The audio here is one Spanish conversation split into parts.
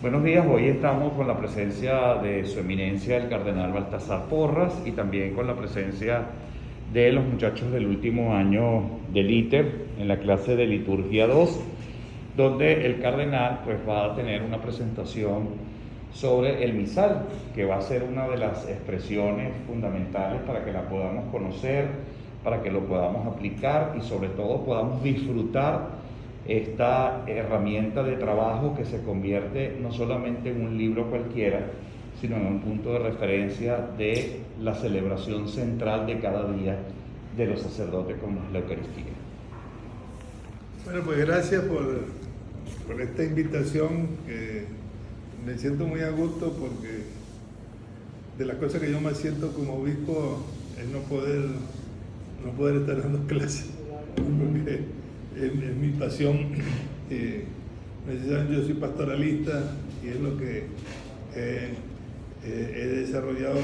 Buenos días, hoy estamos con la presencia de Su Eminencia el Cardenal Baltasar Porras y también con la presencia de los muchachos del último año del ITER en la clase de Liturgia 2, donde el Cardenal pues va a tener una presentación sobre el misal, que va a ser una de las expresiones fundamentales para que la podamos conocer, para que lo podamos aplicar y sobre todo podamos disfrutar esta herramienta de trabajo que se convierte no solamente en un libro cualquiera, sino en un punto de referencia de la celebración central de cada día de los sacerdotes como es la Eucaristía. Bueno, pues gracias por esta invitación, que me siento muy a gusto porque de las cosas que yo más siento como obispo es no poder estar dando clases, porque es mi pasión. Yo soy pastoralista y es lo que he desarrollado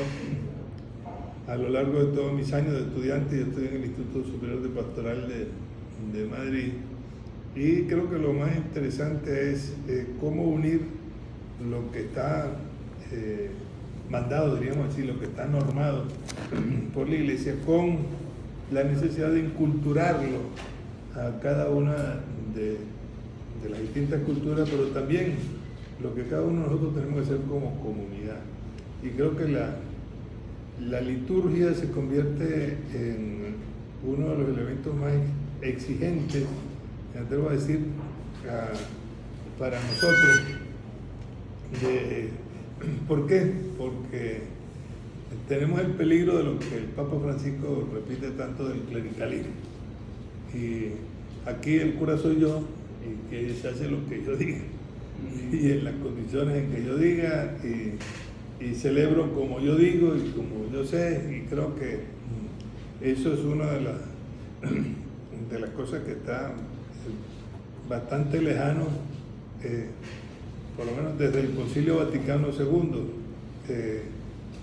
a lo largo de todos mis años de estudiante. Yo estoy en el Instituto Superior de Pastoral de Madrid y creo que lo más interesante es cómo unir lo que está mandado, diríamos así, lo que está normado por la Iglesia con la necesidad de inculturarlo a cada una de las distintas culturas, pero también lo que cada uno de nosotros tenemos que hacer como comunidad. Y creo que la liturgia se convierte en uno de los elementos más exigentes, me atrevo a decir, para nosotros. ¿Por qué? Porque tenemos el peligro de lo que el Papa Francisco repite tanto del clericalismo. Y aquí el cura soy yo, y que se hace lo que yo diga, y en las condiciones en que yo diga, y celebro como yo digo y como yo sé, y creo que eso es una de las cosas que está bastante lejano, por lo menos desde el Concilio Vaticano II,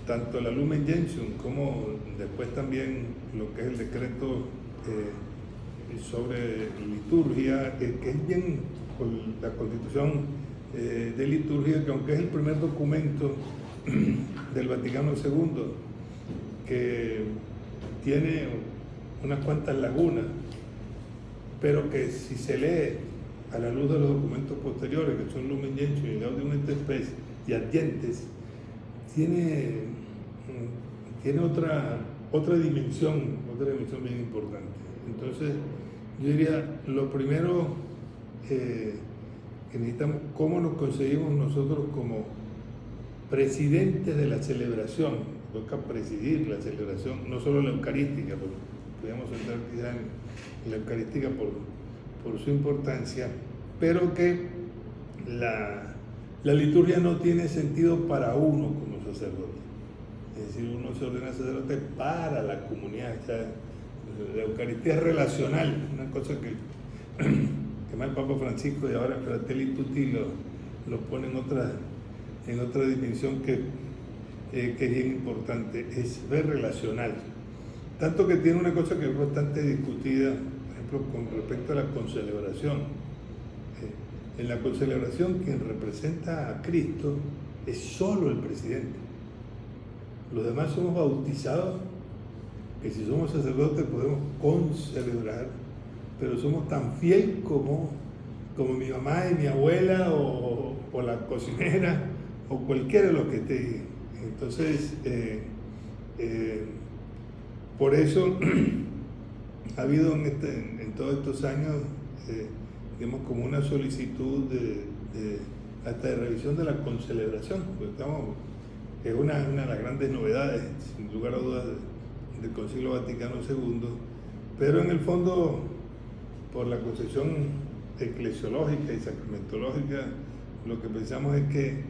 tanto la Lumen Gentium como después también lo que es el decreto sobre liturgia, que es bien con la Constitución de liturgia, que aunque es el primer documento del Vaticano II, que tiene unas cuantas lagunas, pero que si se lee a la luz de los documentos posteriores, que son Lumen Gentium y Gaudium et Spes y adyentes, tiene otra dimensión bien importante. Entonces, yo diría, lo primero que necesitamos, cómo nos conseguimos nosotros como presidentes de la celebración. Toca presidir la celebración, no solo la eucarística, porque podríamos entrar quizá en la eucarística por su importancia, pero que la liturgia no tiene sentido para uno como sacerdote. Es decir, uno se ordena sacerdote para la comunidad. O sea, la Eucaristía es relacional, una cosa que más el Papa Francisco y ahora Fratelli Tutti lo pone en otra dimensión que es bien importante, es ver relacional. Tanto que tiene una cosa que es bastante discutida, por ejemplo, con respecto a la concelebración. En la concelebración, quien representa a Cristo es solo el presidente. Los demás somos bautizados, que si somos sacerdotes podemos concelebrar, pero somos tan fiel como mi mamá y mi abuela o la cocinera o cualquiera de los que esté. Entonces, por eso ha habido en todos estos años, digamos, como una solicitud hasta de revisión de la concelebración, porque es una de las grandes novedades, sin lugar a dudas, del Concilio Vaticano II, pero en el fondo, por la concepción eclesiológica y sacramentológica, lo que pensamos es que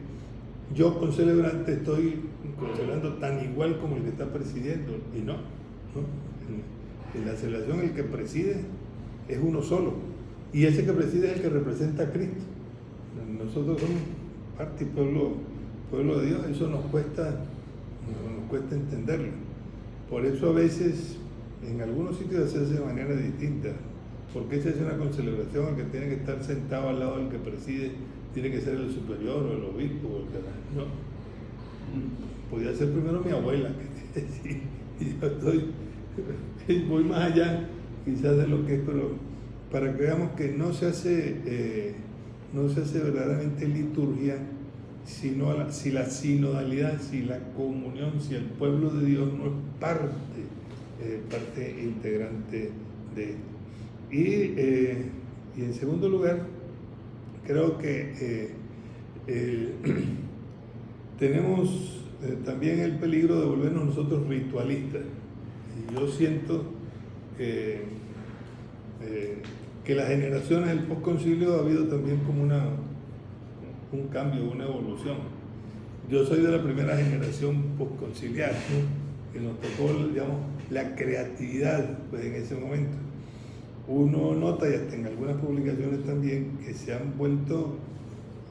yo, concelebrante, estoy concelebrando tan igual como el que está presidiendo, y no. En la celebración el que preside es uno solo, y ese que preside es el que representa a Cristo. Nosotros somos parte y pueblo de Dios, eso nos cuesta entenderlo. Por eso a veces en algunos sitios se hace de manera distinta. ¿Por qué se hace una concelebración? El que tiene que estar sentado al lado del que preside tiene que ser el superior o el obispo o el canal. No. Podía ser primero mi abuela, y yo voy más allá quizás de lo que es, pero para que veamos que no se hace verdaderamente liturgia si la sinodalidad, si la comunión, si el pueblo de Dios no es parte integrante de esto. Y en segundo lugar, creo que tenemos también el peligro de volvernos nosotros ritualistas. Y yo siento que las generaciones del postconcilio ha habido también como un cambio, una evolución. Yo soy de la primera generación postconciliar, ¿no? Que nos tocó, digamos, la creatividad pues, en ese momento. Uno nota, y hasta en algunas publicaciones también, que se han vuelto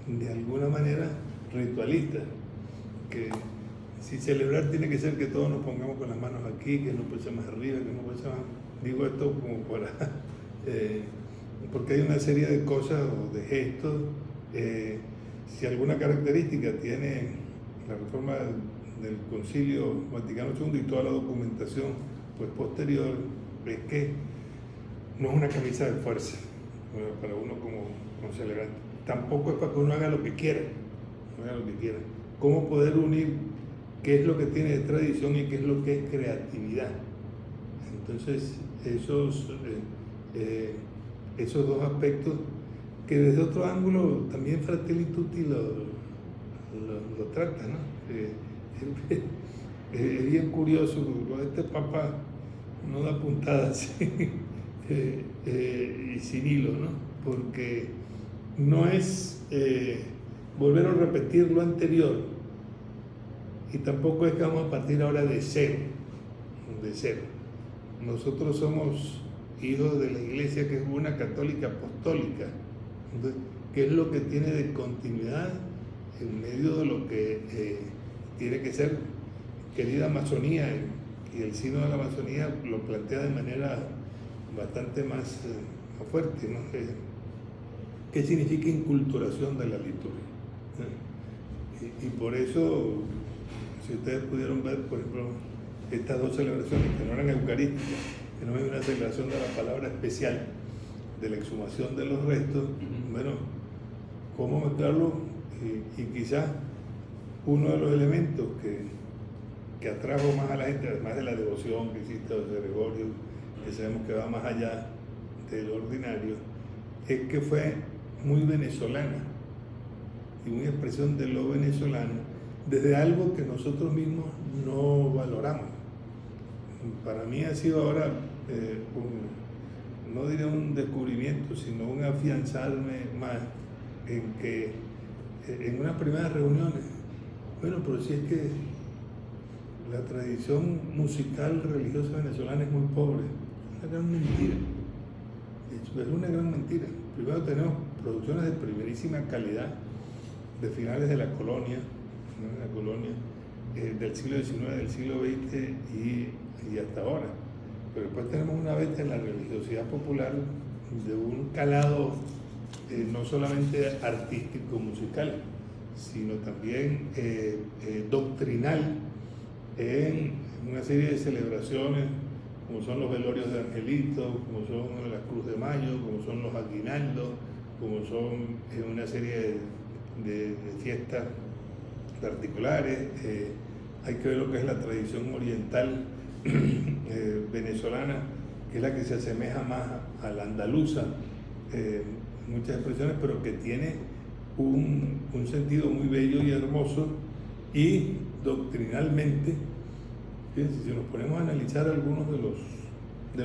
de alguna manera ritualistas, que si celebrar tiene que ser que todos nos pongamos con las manos aquí, que no pensemos arriba, que no pensemos... Digo esto como para... porque hay una serie de cosas o de gestos. Si alguna característica tiene la reforma del Concilio Vaticano II y toda la documentación pues, posterior, es que no es una camisa de fuerza para uno como celebrante. Tampoco es para que uno haga lo que quiera. Cómo poder unir qué es lo que tiene de tradición y qué es lo que es creatividad. Entonces, esos dos aspectos que desde otro ángulo también Fratelli Tutti lo trata, ¿no? Es bien curioso, este Papa no da puntadas y sin hilo, ¿no? Porque no es volver a repetir lo anterior y tampoco es que vamos a partir ahora de cero. Nosotros somos hijos de la Iglesia, que es una católica apostólica. Entonces, ¿qué es lo que tiene de continuidad en medio de lo que tiene que ser querida Amazonía? Y el Sínodo de la Amazonía lo plantea de manera bastante más fuerte, ¿no? ¿Qué significa inculturación de la liturgia? Y por eso, si ustedes pudieron ver, por ejemplo, estas dos celebraciones que no eran eucarísticas, que no es una celebración de la palabra especial, de la exhumación de los restos, bueno, ¿cómo mezclarlo? Y quizás uno de los elementos que atrajo más a la gente, además de la devoción que existe a José Gregorio, que sabemos que va más allá del ordinario, es que fue muy venezolana y muy expresión de lo venezolano desde algo que nosotros mismos no valoramos. Para mí ha sido ahora no diré un descubrimiento, sino un afianzarme más en que en unas primeras reuniones, bueno, pero si es que la tradición musical religiosa venezolana es muy pobre, es una gran mentira. Es una gran mentira. Primero tenemos producciones de primerísima calidad de finales de la colonia, del siglo XIX, del siglo XX y hasta ahora. Pero después tenemos una beta en la religiosidad popular de un calado no solamente artístico, musical, sino también doctrinal en una serie de celebraciones, como son los velorios de Angelito, como son la Cruz de Mayo, como son los aguinaldos, como son una serie de fiestas particulares. Hay que ver lo que es la tradición oriental venezolana, que es la que se asemeja más a la andaluza, muchas expresiones, pero que tiene un sentido muy bello y hermoso. Y doctrinalmente, fíjense, si nos ponemos a analizar algunos de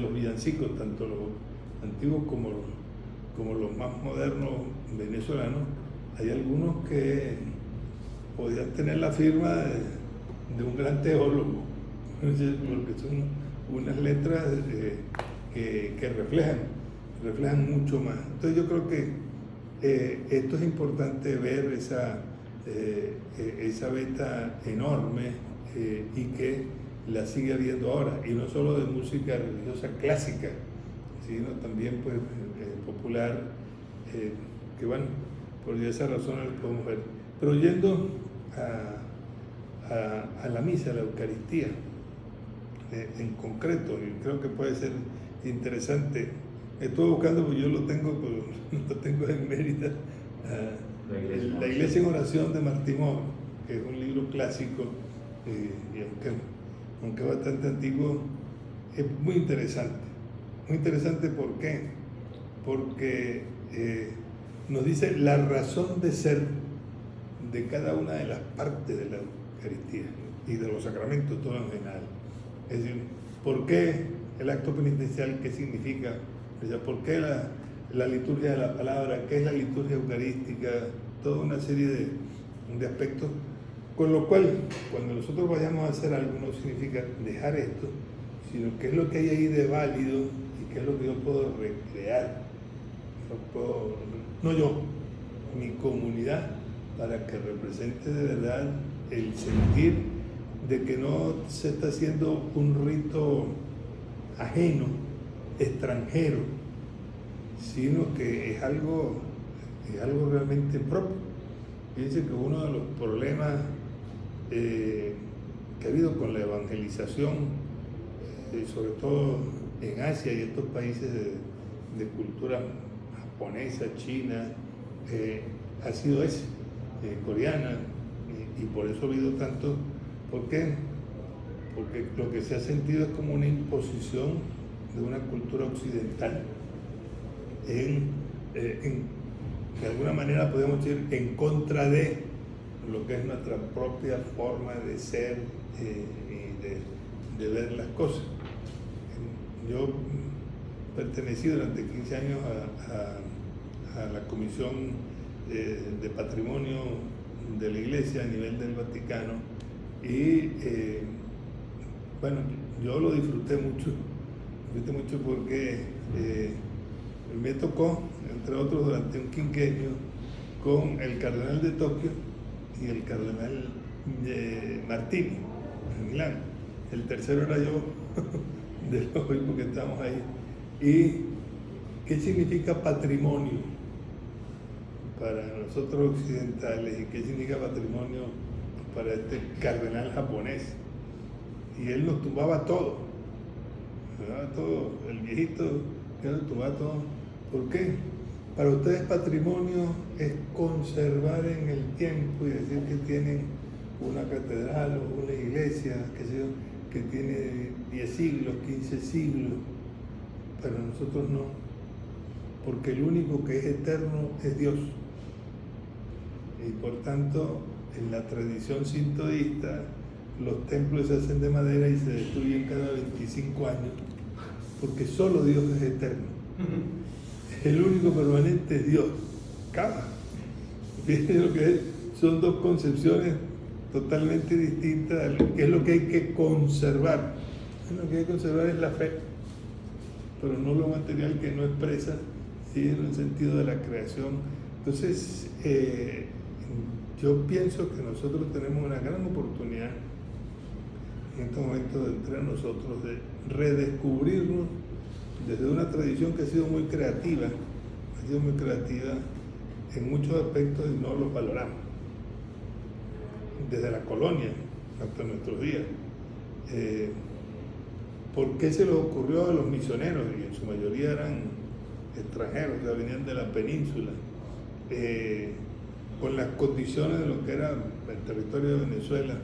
los villancicos, tanto los antiguos como los más modernos venezolanos, hay algunos que podían tener la firma de un gran teólogo, porque son unas letras que reflejan mucho más. Entonces yo creo que esto es importante ver esa beta enorme y que la sigue habiendo ahora, y no solo de música religiosa clásica, sino también pues, popular, que bueno, por esa razón lo podemos ver. Pero yendo a la misa, a la Eucaristía, en concreto, y creo que puede ser interesante. Estuve buscando, porque yo lo tengo en Mérida, la Iglesia en Oración de Martín Oro, que es un libro clásico, y aunque es bastante antiguo, es muy interesante. Muy interesante, ¿por qué? Porque nos dice la razón de ser de cada una de las partes de la Eucaristía y de los sacramentos, todo en general. Es decir, ¿por qué el acto penitencial? ¿Qué significa? O sea, ¿por qué la liturgia de la palabra? ¿Qué es la liturgia eucarística? Toda una serie de aspectos. Con lo cual, cuando nosotros vayamos a hacer algo, no significa dejar esto, sino qué es lo que hay ahí de válido y qué es lo que yo puedo recrear. No yo, mi comunidad, para que represente de verdad el sentir de que no se está haciendo un rito ajeno, extranjero, sino que es algo realmente propio. Fíjense que uno de los problemas que ha habido con la evangelización, sobre todo en Asia y estos países de cultura japonesa, china, ha sido ese, coreana, y por eso ha habido tanto. ¿Por qué? Porque lo que se ha sentido es como una imposición de una cultura occidental de alguna manera podemos decir en contra de lo que es nuestra propia forma de ser y de ver las cosas. Yo pertenecí durante 15 años a la Comisión de Patrimonio de la Iglesia a nivel del Vaticano y bueno, yo lo disfruté mucho porque me tocó, entre otros, durante un quinquenio con el cardenal de Tokio y el cardenal Martini en Milán. El tercero era yo, de los mismos que estamos ahí. ¿Y qué significa patrimonio para nosotros occidentales y qué significa patrimonio para este cardenal japonés? Y él nos tumbaba todo, el viejito, él nos tumbaba todo. ¿Por qué? Para ustedes patrimonio es conservar en el tiempo y decir que tienen una catedral o una iglesia, qué sé yo, que tiene 10 siglos, 15 siglos. Para nosotros no, porque el único que es eterno es Dios. Y por tanto, en la tradición sintoísta, los templos se hacen de madera y se destruyen cada 25 años, porque solo Dios es eterno. El único permanente es Dios. Cama. Fíjense lo que es. Son dos concepciones totalmente distintas. ¿Qué es lo que hay que conservar? Lo que hay que conservar es la fe, pero no lo material que no expresa, ¿sí? En el sentido de la creación. Entonces, yo pienso que nosotros tenemos una gran oportunidad en este momento entre nosotros de redescubrirnos desde una tradición que ha sido muy creativa en muchos aspectos y no los valoramos. Desde la colonia hasta nuestros días. ¿Por qué se les ocurrió a los misioneros? Y en su mayoría eran extranjeros, que venían de la península, con las condiciones de lo que era el territorio de Venezuela,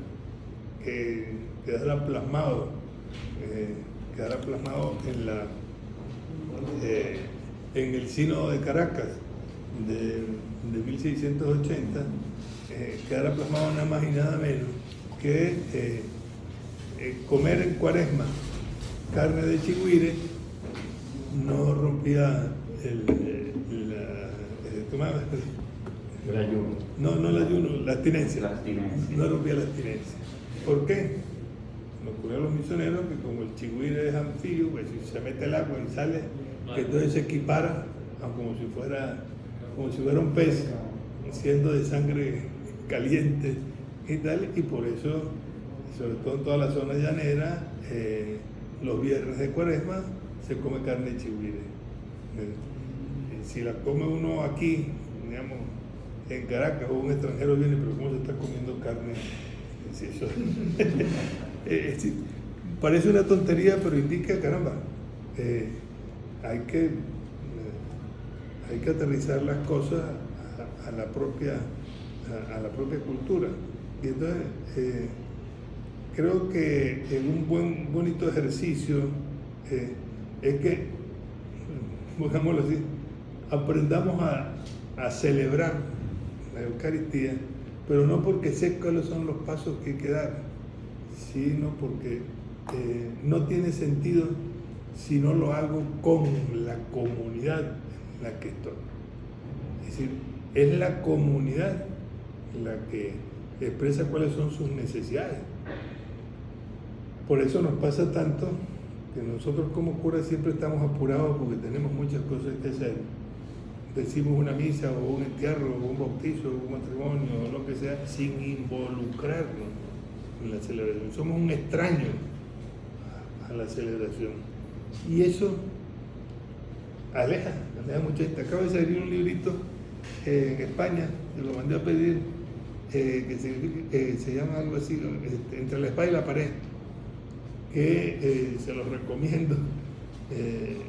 que quedara plasmado en el Sínodo de Caracas de 1680, quedara plasmado nada más y nada menos que comer en Cuaresma carne de chigüire no rompía el ayuno. No el ayuno, la abstinencia. No rompía la abstinencia. ¿Por qué? Nos ocurrió a los misioneros que como el chigüire es anfibio, pues si se mete el agua y sale, que entonces se equipara como si fuera un pez, siendo de sangre caliente y tal, y por eso, sobre todo en toda la zona llanera, los viernes de Cuaresma se come carne de chihuire. Si la come uno aquí, digamos, en Caracas, o un extranjero viene, pero ¿cómo se está comiendo carne? Si eso, parece una tontería, pero indica, caramba, hay que aterrizar las cosas a la propia cultura. Y entonces, creo que un bonito ejercicio es que, digámoslo así, aprendamos a celebrar la Eucaristía, pero no porque sé cuáles son los pasos que hay que dar, sino porque no tiene sentido si no lo hago con la comunidad en la que estoy. Es decir, es la comunidad la que expresa cuáles son sus necesidades. Por eso nos pasa tanto que nosotros como curas siempre estamos apurados porque tenemos muchas cosas que hacer. Decimos una misa o un entierro o un bautizo o un matrimonio o lo que sea sin involucrarnos en la celebración. Somos un extraño a la celebración. Y eso aleja mucha gente. Acaba de salir un librito en España, que lo mandé a pedir, que se llama algo así, Entre la espada y la pared, que se los recomiendo.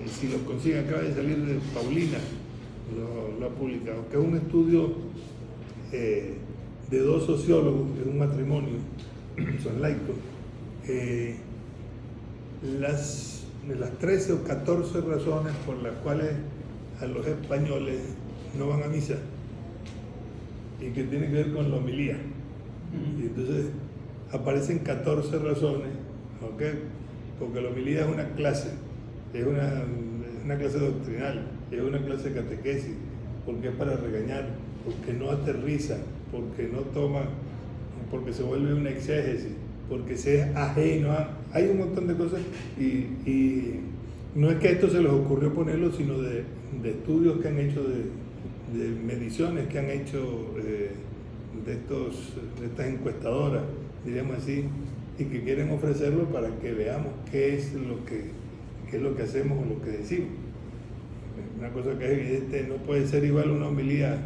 Si lo consiguen, acaba de salir de Paulina, lo ha publicado, que es un estudio de dos sociólogos de un matrimonio, son laicos, las 13 o 14 razones por las cuales a los españoles no van a misa y que tienen que ver con la homilía. Y entonces aparecen 14 razones, ¿ok? Porque la homilía es una clase, es una clase doctrinal, es una clase de catequesis, porque es para regañar, porque no aterriza, porque no toma, porque se vuelve una exégesis, porque se es ajeno a... Hay un montón de cosas y no es que esto se les ocurrió ponerlo, sino de estudios que han hecho, de mediciones que han hecho de estas encuestadoras, diríamos así, y que quieren ofrecerlo para que veamos qué es lo que hacemos o lo que decimos. Una cosa que es evidente, no puede ser igual una homilía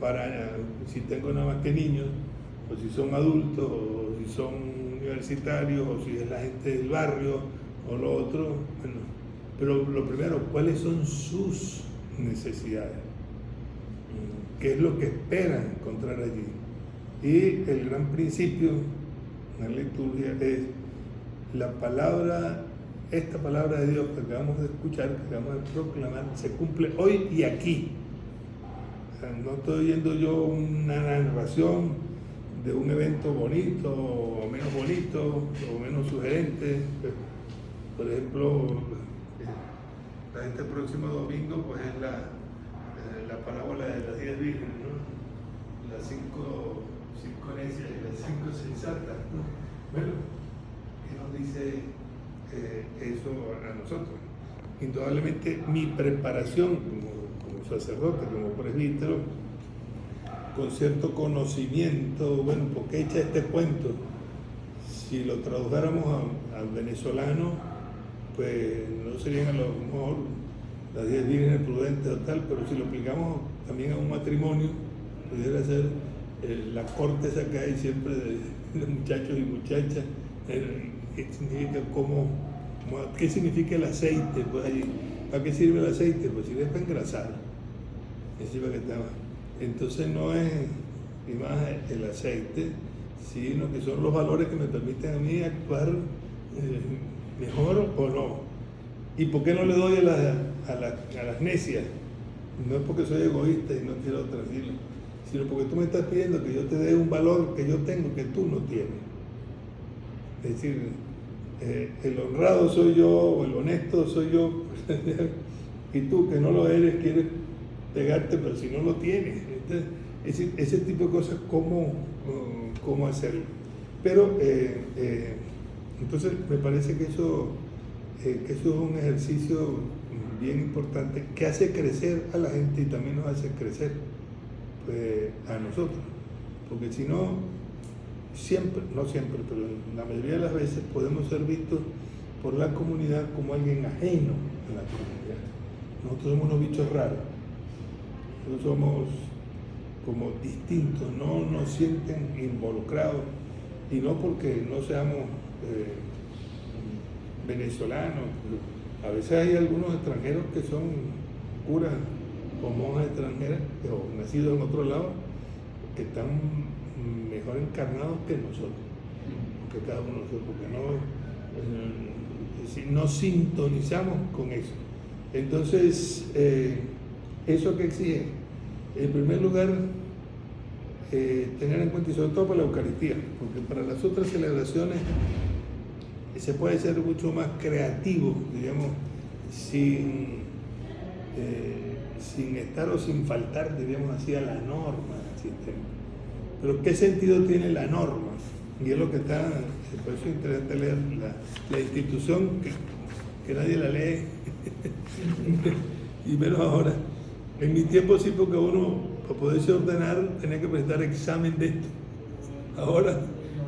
para si tengo nada más que niños, o si son adultos, o si son universitarios, o si es la gente del barrio, o lo otro. Bueno, pero lo primero, ¿cuáles son sus necesidades? ¿Qué es lo que esperan encontrar allí? Y el gran principio en la liturgia es la palabra, esta palabra de Dios que acabamos de escuchar, que acabamos de proclamar, se cumple hoy y aquí. O sea, no estoy oyendo yo una narración de un evento bonito o menos bonito o menos sugerente. Por ejemplo, este próximo domingo pues es la parábola de las 10 vírgenes, ¿no? Las cinco necias y las 5 sensatas, ¿no? Bueno, ¿qué nos dice eso a nosotros? Indudablemente mi preparación como sacerdote, como presbítero, con cierto conocimiento, bueno, ¿por qué echa este cuento? Si lo tradujéramos al venezolano, pues no serían a lo mejor las 10 vírgenes prudentes o tal, pero si lo aplicamos también a un matrimonio, pudiera ser la corte esa que hay siempre de muchachos y muchachas. ¿Qué significa qué significa el aceite? Pues allí, ¿para qué sirve el aceite? Pues sirve para engrasar. Entonces no es ni más el aceite, sino que son los valores que me permiten a mí actuar mejor o no. ¿Y por qué no le doy a las necias? No es porque soy egoísta y no quiero transmitirlo, sino porque tú me estás pidiendo que yo te dé un valor que yo tengo que tú no tienes. Es decir, el honrado soy yo, o el honesto soy yo, y tú que no lo eres quieres pegarte, pero si no lo tienes. Entonces, ese tipo de cosas, ¿cómo hacerlo? Pero, entonces, me parece que eso es un ejercicio bien importante que hace crecer a la gente y también nos hace crecer pues, a nosotros. Porque si no, no siempre, pero la mayoría de las veces podemos ser vistos por la comunidad como alguien ajeno a la comunidad. Nosotros somos unos bichos raros, nosotros somos como distintos, no nos sienten involucrados, y no porque no seamos venezolanos. A veces hay algunos extranjeros que son curas o monjas extranjeras o nacidos en otro lado que están mejor encarnados que nosotros, que cada uno de nosotros, porque no sintonizamos con eso. Entonces, ¿eso que exige? En primer lugar, tener en cuenta, y sobre todo para la Eucaristía, porque para las otras celebraciones se puede ser mucho más creativo, digamos, sin estar o sin faltar, diríamos así, a la norma del sistema. Pero ¿qué sentido tiene la norma? Y es lo que está, por eso es interesante leer la institución, que nadie la lee, y menos ahora. En mi tiempo sí, porque uno, para poderse ordenar, tenía que presentar examen de esto. Ahora,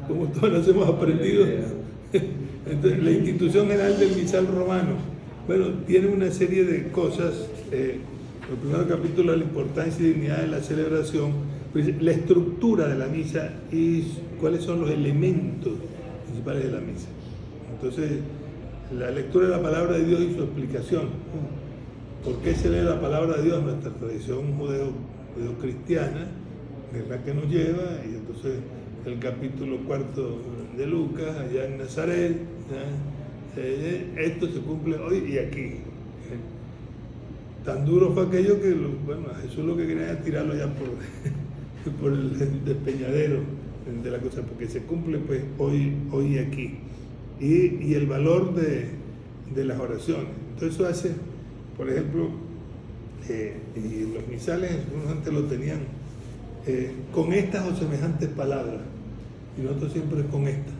como todos nos hemos aprendido, entonces, la Institución General del Misal Romano, bueno, tiene una serie de cosas. El primer capítulo es la importancia y dignidad de la celebración, pues, la estructura de la misa y cuáles son los elementos principales de la misa. Entonces, la lectura de la palabra de Dios y su explicación. ¿Por qué se lee la palabra de Dios? Nuestra tradición judeo-cristiana es la que nos lleva, y entonces el capítulo 4 de Lucas, allá en Nazaret, esto se cumple hoy y aquí. Tan duro fue aquello que, a Jesús lo que quería era tirarlo ya por el despeñadero de la cosa, porque se cumple pues hoy y aquí. Y el valor de las oraciones. Entonces eso hace, por ejemplo, y los misales, algunos antes lo tenían con estas o semejantes palabras, y nosotros siempre con estas.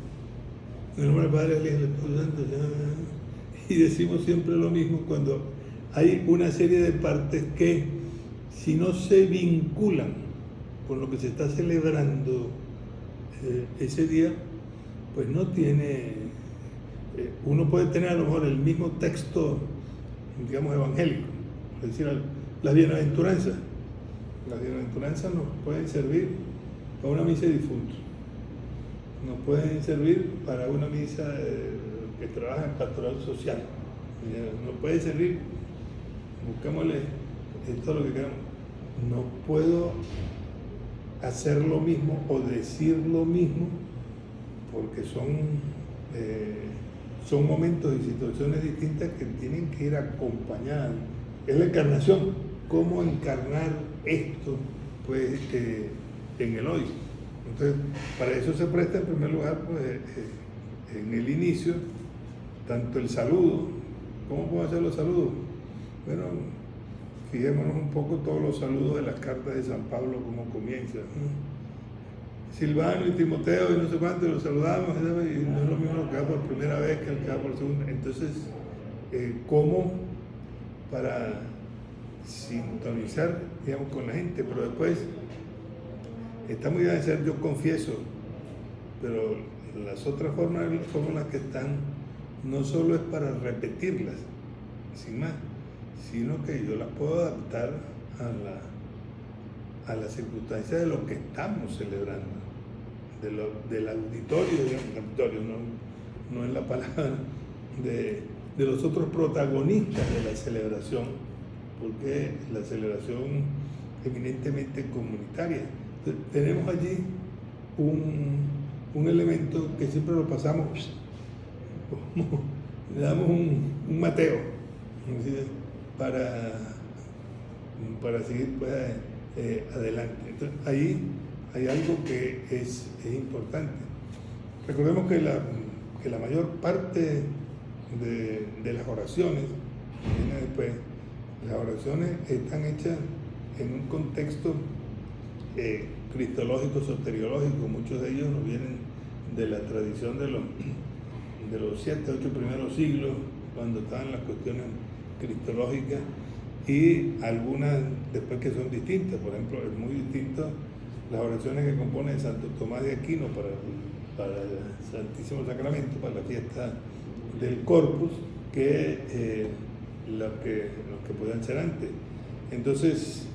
En el nombre del Padre, del Hijo y del Espíritu Santo, y decimos siempre lo mismo cuando hay una serie de partes que, si no se vinculan con lo que se está celebrando ese día, pues no tiene. Uno puede tener a lo mejor el mismo texto, digamos, evangélico, es decir, las bienaventuranzas. Las bienaventuranzas nos pueden servir para una misa de difuntos, nos pueden servir para una misa que trabaja en pastoral social, nos puede servir, buscámosle todo lo que queramos. No puedo hacer lo mismo o decir lo mismo, porque son momentos y situaciones distintas que tienen que ir acompañadas. Es la encarnación, cómo encarnar esto pues en el hoy. Entonces, para eso se presta en primer lugar pues, en el inicio, tanto el saludo. ¿Cómo puedo hacer los saludos? Bueno, fijémonos un poco todos los saludos de las cartas de San Pablo, cómo comienzan. Silvano y Timoteo y no sé cuánto, los saludamos, y no es lo mismo lo que hago por primera vez que el que hago por segunda. Entonces, ¿cómo para sintonizar, digamos, con la gente? Pero después, está muy bien decir yo confieso, pero las otras formas son las que están, no solo es para repetirlas, sin más, sino que yo las puedo adaptar a la circunstancia de lo que estamos celebrando, del auditorio, digamos, no es la palabra, de los otros protagonistas de la celebración, porque la celebración eminentemente comunitaria. Entonces, tenemos allí un elemento que siempre lo pasamos, le damos un mateo, ¿sí? para seguir pues, adelante. Entonces, ahí hay algo que es importante. Recordemos que la mayor parte de las oraciones, viene después, las oraciones están hechas en un contexto cristológico, soteriológico. Muchos de ellos nos vienen de la tradición de los 7, 8 primeros siglos, cuando estaban las cuestiones cristológicas, y algunas después que son distintas. Por ejemplo, es muy distinto las oraciones que compone Santo Tomás de Aquino para el Santísimo Sacramento, para la fiesta del corpus que los que puedan ser antes. Entonces,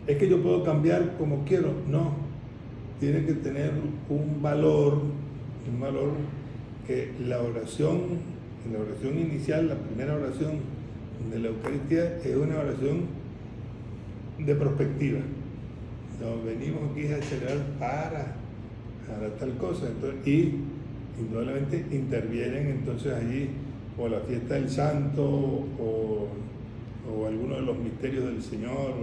es que yo puedo cambiar como quiero. No, tiene que tener un valor que la oración inicial, la primera oración de la Eucaristía, es una oración de perspectiva. No, venimos aquí a celebrar para tal cosa. Entonces, y indudablemente intervienen entonces allí o la fiesta del santo o alguno de los misterios del Señor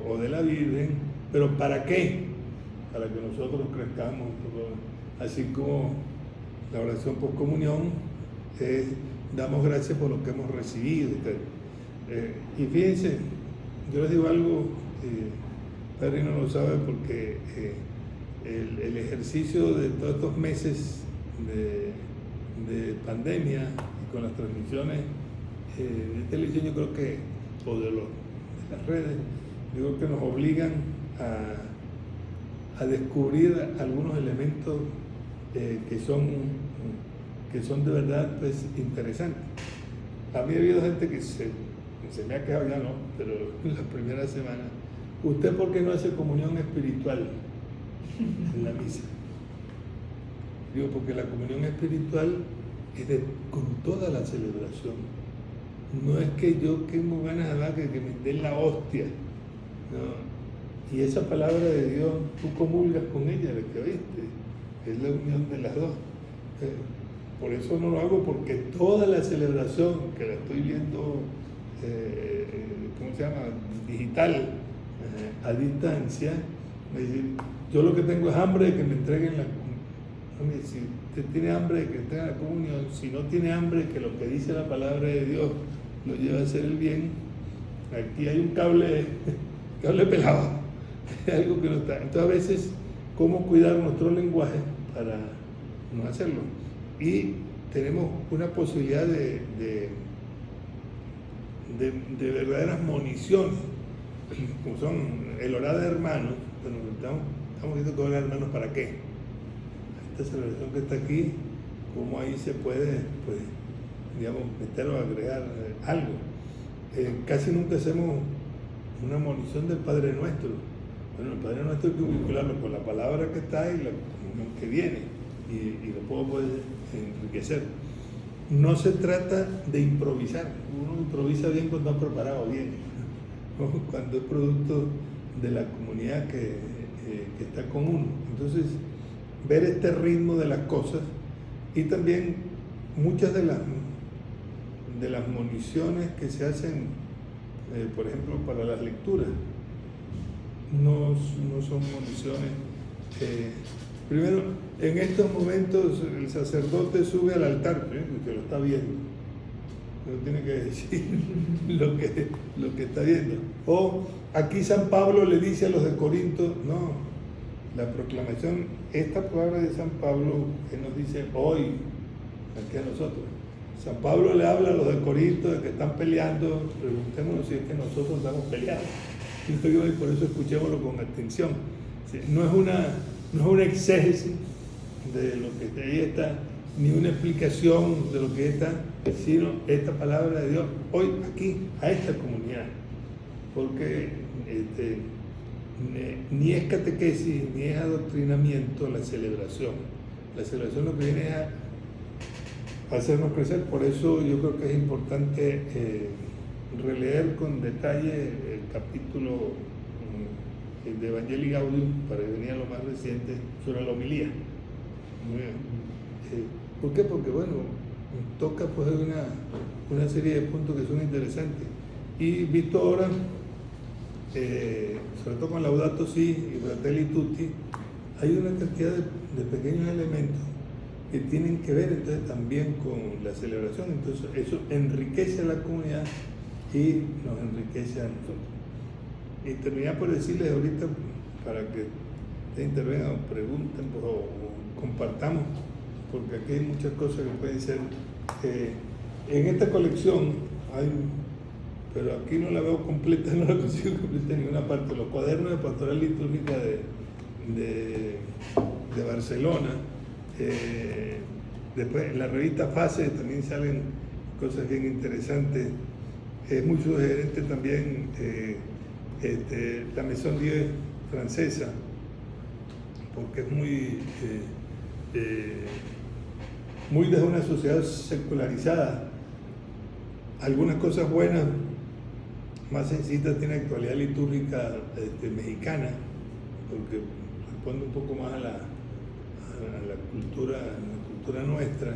o de la Virgen. Pero ¿para qué? Para que nosotros crezcamos. Así como la oración por comunión es damos gracias por lo que hemos recibido. Y fíjense, yo les digo algo, Perry no lo sabe porque el ejercicio de todos estos meses de pandemia y con las transmisiones de televisión, yo creo que, o de las redes, yo creo que nos obligan a descubrir algunos elementos que son de verdad pues interesantes. A mí ha habido gente que se me ha quedado, ya no, pero en la primera semana, ¿usted por qué no hace comunión espiritual en la misa? Digo, porque la comunión espiritual es con toda la celebración. No es que yo tengo ganas de hablar, que me den la hostia, ¿no? Y esa palabra de Dios, tú comulgas con ella, la que oíste, es la unión de las dos. Por eso no lo hago, porque toda la celebración que la estoy viendo, ¿cómo se llama? Digital, a distancia, me dice, yo lo que tengo es hambre de que me entreguen la comunión. Si usted tiene hambre de que entreguen la comunión, si no tiene hambre que lo que dice la palabra de Dios lo lleve a hacer el bien, aquí hay un cable pelado, algo que no está. Entonces a veces, ¿cómo cuidar nuestro lenguaje para no hacerlo? Y tenemos una posibilidad de verdaderas municiones, como son el orar de hermanos. Bueno, estamos viendo que orar de hermanos, ¿para qué? Esta celebración que está aquí, ¿cómo ahí se puede, pues, digamos, meter o agregar algo? Casi nunca hacemos una munición del Padre Nuestro. Bueno, el Padre Nuestro hay que vincularlo con la palabra que está y la comunión que viene, y lo puedo enriquecer. No se trata de improvisar. Uno improvisa bien cuando ha preparado bien, cuando es producto de la comunidad que está con uno. Entonces, ver este ritmo de las cosas, y también muchas de las municiones que se hacen, por ejemplo, para las lecturas, no son municiones. Primero, en estos momentos el sacerdote sube al altar, que lo está viendo, pero tiene que decir lo que está viendo. O aquí San Pablo le dice a los de Corinto, no, la proclamación, esta palabra de San Pablo que nos dice hoy, aquí a nosotros. San Pablo le habla a los de Corinto de que están peleando, preguntémonos si es que nosotros estamos peleando. Y por eso escuchémoslo con atención. No es una exégesis de lo que ahí está, ni una explicación de lo que está, sino esta palabra de Dios hoy aquí, a esta comunidad. Porque ni es catequesis, ni es adoctrinamiento la celebración. La celebración lo que viene es a hacernos crecer. Por eso yo creo que es importante releer con detalle el capítulo de Evangelii Gaudium, para que venía lo más reciente, sobre la homilía. Muy bien. ¿Por qué? Porque, bueno, toca pues una serie de puntos que son interesantes. Y visto ahora, sobre todo con Laudato Si y Fratelli Tutti, hay una cantidad de pequeños elementos que tienen que ver entonces también con la celebración. Entonces eso enriquece a la comunidad y nos enriquece a nosotros. Y terminar por decirles ahorita, para que ustedes intervengan o pregunten o compartamos, porque aquí hay muchas cosas que pueden ser. En esta colección hay, pero aquí no la veo completa, no la consigo completa en ninguna parte, los cuadernos de pastoral litúrgica de Barcelona, Después en la revista Fase también salen cosas bien interesantes. Es muy sugerente también la Maison 10 francesa, porque es muy desde una sociedad secularizada. Algunas cosas buenas, más sencillas, tiene actualidad litúrgica mexicana, porque responde un poco más a la cultura nuestra.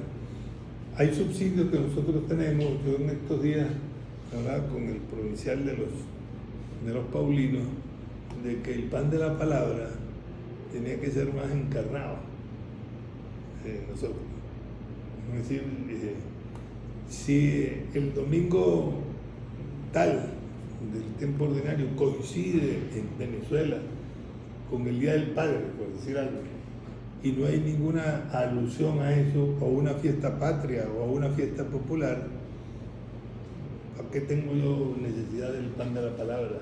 Hay subsidios que nosotros tenemos. Yo en estos días hablaba con el provincial de los paulinos de que el pan de la palabra tenía que ser más encarnado nosotros. Es decir, si el domingo tal del tiempo ordinario coincide en Venezuela con el Día del Padre, por decir algo, y no hay ninguna alusión a eso, o una fiesta patria, o una fiesta popular, ¿para qué tengo yo necesidad del pan de la palabra?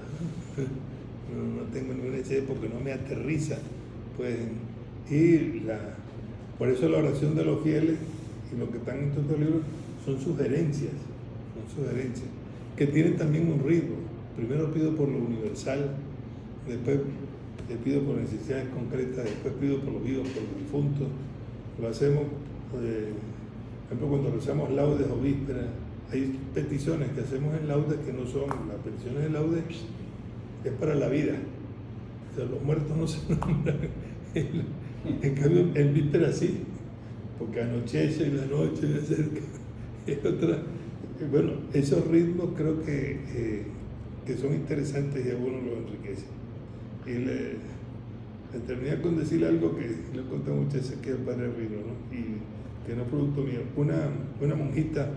No tengo ninguna necesidad porque no me aterriza. Pues, por eso la oración de los fieles y lo que están en estos libros son sugerencias, que tienen también un ritmo. Primero pido por lo universal, después le pido por necesidades concretas, después pido por los vivos, por los difuntos. Lo hacemos, por ejemplo, cuando rezamos laudes o vísperas, hay peticiones que hacemos en laudes que no son, las peticiones de laudes es para la vida. O sea, los muertos no se nombran. En cambio, en víspera sí, porque anochece y la noche me acerca. Es otra. Bueno, esos ritmos creo que son interesantes y a uno lo enriquece. Y le terminé con decir algo que le he contado muchas veces, que es el padre Rino, ¿no? Y que no es producto mío. Una monjita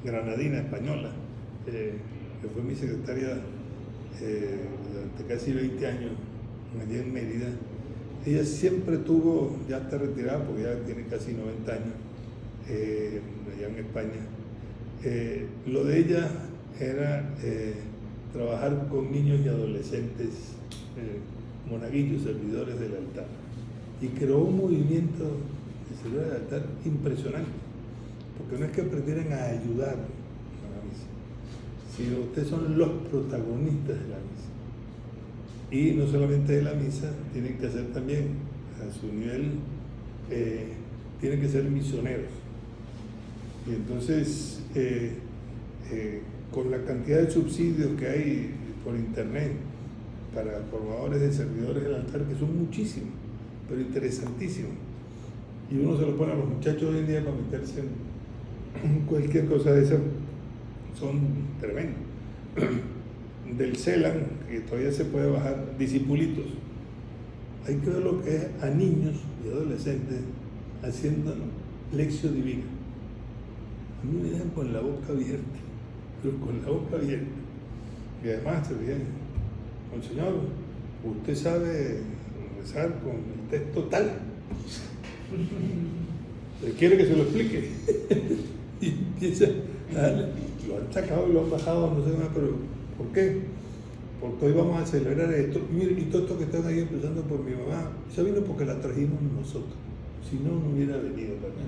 granadina, española, que fue mi secretaria durante casi 20 años allá en Mérida. Ella siempre tuvo, ya está retirada porque ya tiene casi 90 años, allá en España. Lo de ella era trabajar con niños y adolescentes, monaguillos, servidores del altar. Y creó un movimiento de servidores del altar impresionante, porque no es que aprendieran a ayudar a la misa, sino ustedes son los protagonistas de la misa. Y no solamente de la misa, tienen que hacer también, a su nivel, tienen que ser misioneros. Y entonces, con la cantidad de subsidios que hay por internet para formadores de servidores del altar, que son muchísimos, pero interesantísimos, y uno se lo pone a los muchachos hoy en día para meterse en cualquier cosa de esas, son tremendos. Del CELAN, que todavía se puede bajar, discipulitos. Hay que ver lo que es a niños y adolescentes haciendo lección divina. A mí me dejan con la boca abierta, pero con la boca abierta. Y además se viene, Monseñor, usted sabe rezar con el texto tal. ¿Quiere que se lo explique? Y empieza a darle. Lo han sacado y lo han bajado, no sé más, pero ¿por qué? Porque hoy vamos a celebrar esto. Y mire, y todo esto que están ahí empezando por mi mamá, eso vino porque la trajimos nosotros. Si no, no hubiera venido para acá.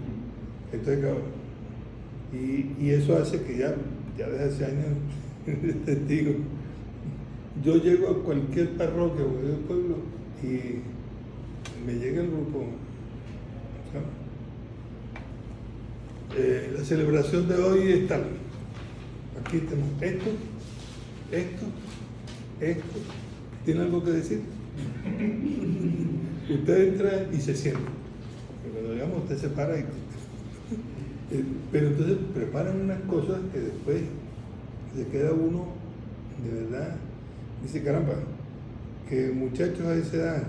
Entonces, claro, y eso hace que ya desde hace años, testigo, yo llego a cualquier parroquia o del pueblo y me llega el grupo. La celebración de hoy es tal. Aquí tenemos esto. ¿Tiene algo que decir? Usted entra y se sienta. Cuando digamos, usted se para y... Pero entonces preparan unas cosas que después se queda uno, de verdad, dice, caramba, que muchachos a esa edad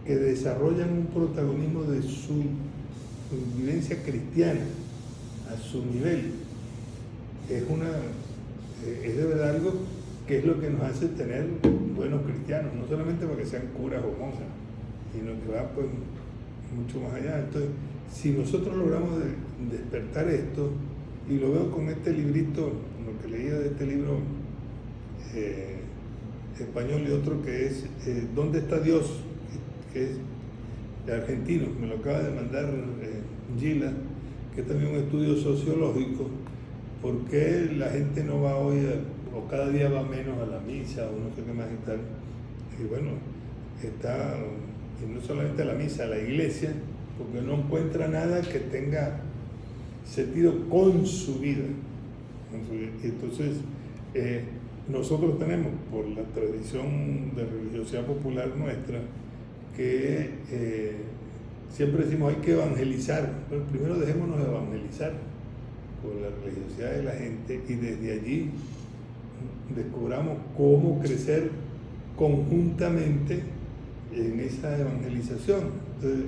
que desarrollan un protagonismo de su vivencia cristiana a su nivel, es de verdad algo que es lo que nos hace tener buenos cristianos, no solamente porque sean curas o monjas, sino que va pues mucho más allá. Entonces, si nosotros logramos despertar esto, y lo veo con este librito, lo que leía de este libro español y otro que es ¿Dónde está Dios?, que es de argentino, me lo acaba de mandar Gila, que es también un estudio sociológico, por qué la gente no va hoy, o cada día va menos a la misa, o no sé qué más y tal. Y bueno, está, y no solamente a la misa, a la iglesia, porque no encuentra nada que tenga sentido con su vida. Entonces, nosotros tenemos, por la tradición de religiosidad popular nuestra, que siempre decimos hay que evangelizar. Bueno, primero dejémonos evangelizar por la religiosidad de la gente y desde allí descubramos cómo crecer conjuntamente en esa evangelización. Entonces,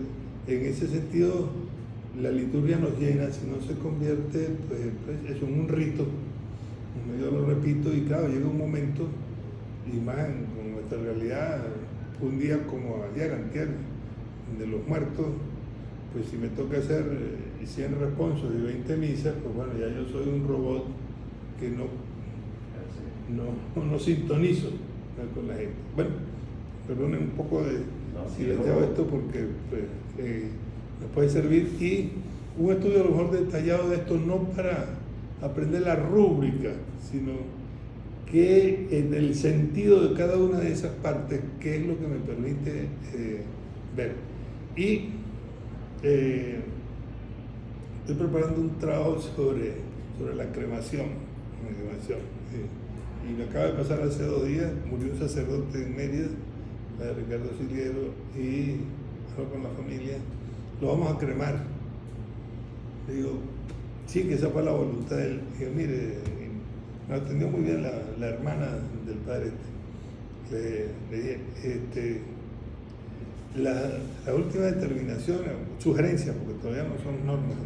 en ese sentido, la liturgia nos llena, si no se convierte pues eso en un rito. Yo lo repito y claro, llega un momento, y más con nuestra realidad, un día como ayer, antier, de los muertos, pues si me toca hacer 100 responsos y 20 misas, pues bueno, ya yo soy un robot que no sintonizo con la gente. Bueno, perdonen un poco de silenciado esto porque pues, nos puede servir, y un estudio a lo mejor detallado de esto, no para aprender la rúbrica, sino que en el sentido de cada una de esas partes, qué es lo que me permite ver. Y estoy preparando un trabajo sobre la cremación. Y me acaba de pasar hace 2 días, murió un sacerdote en Mérida, Ricardo Siliero, y hablo con la familia, lo vamos a cremar. Le digo, sí, que esa fue la voluntad de él. Digo, mire, me atendió muy bien la hermana del padre. Le dije, la última determinación, sugerencia, porque todavía no son normas,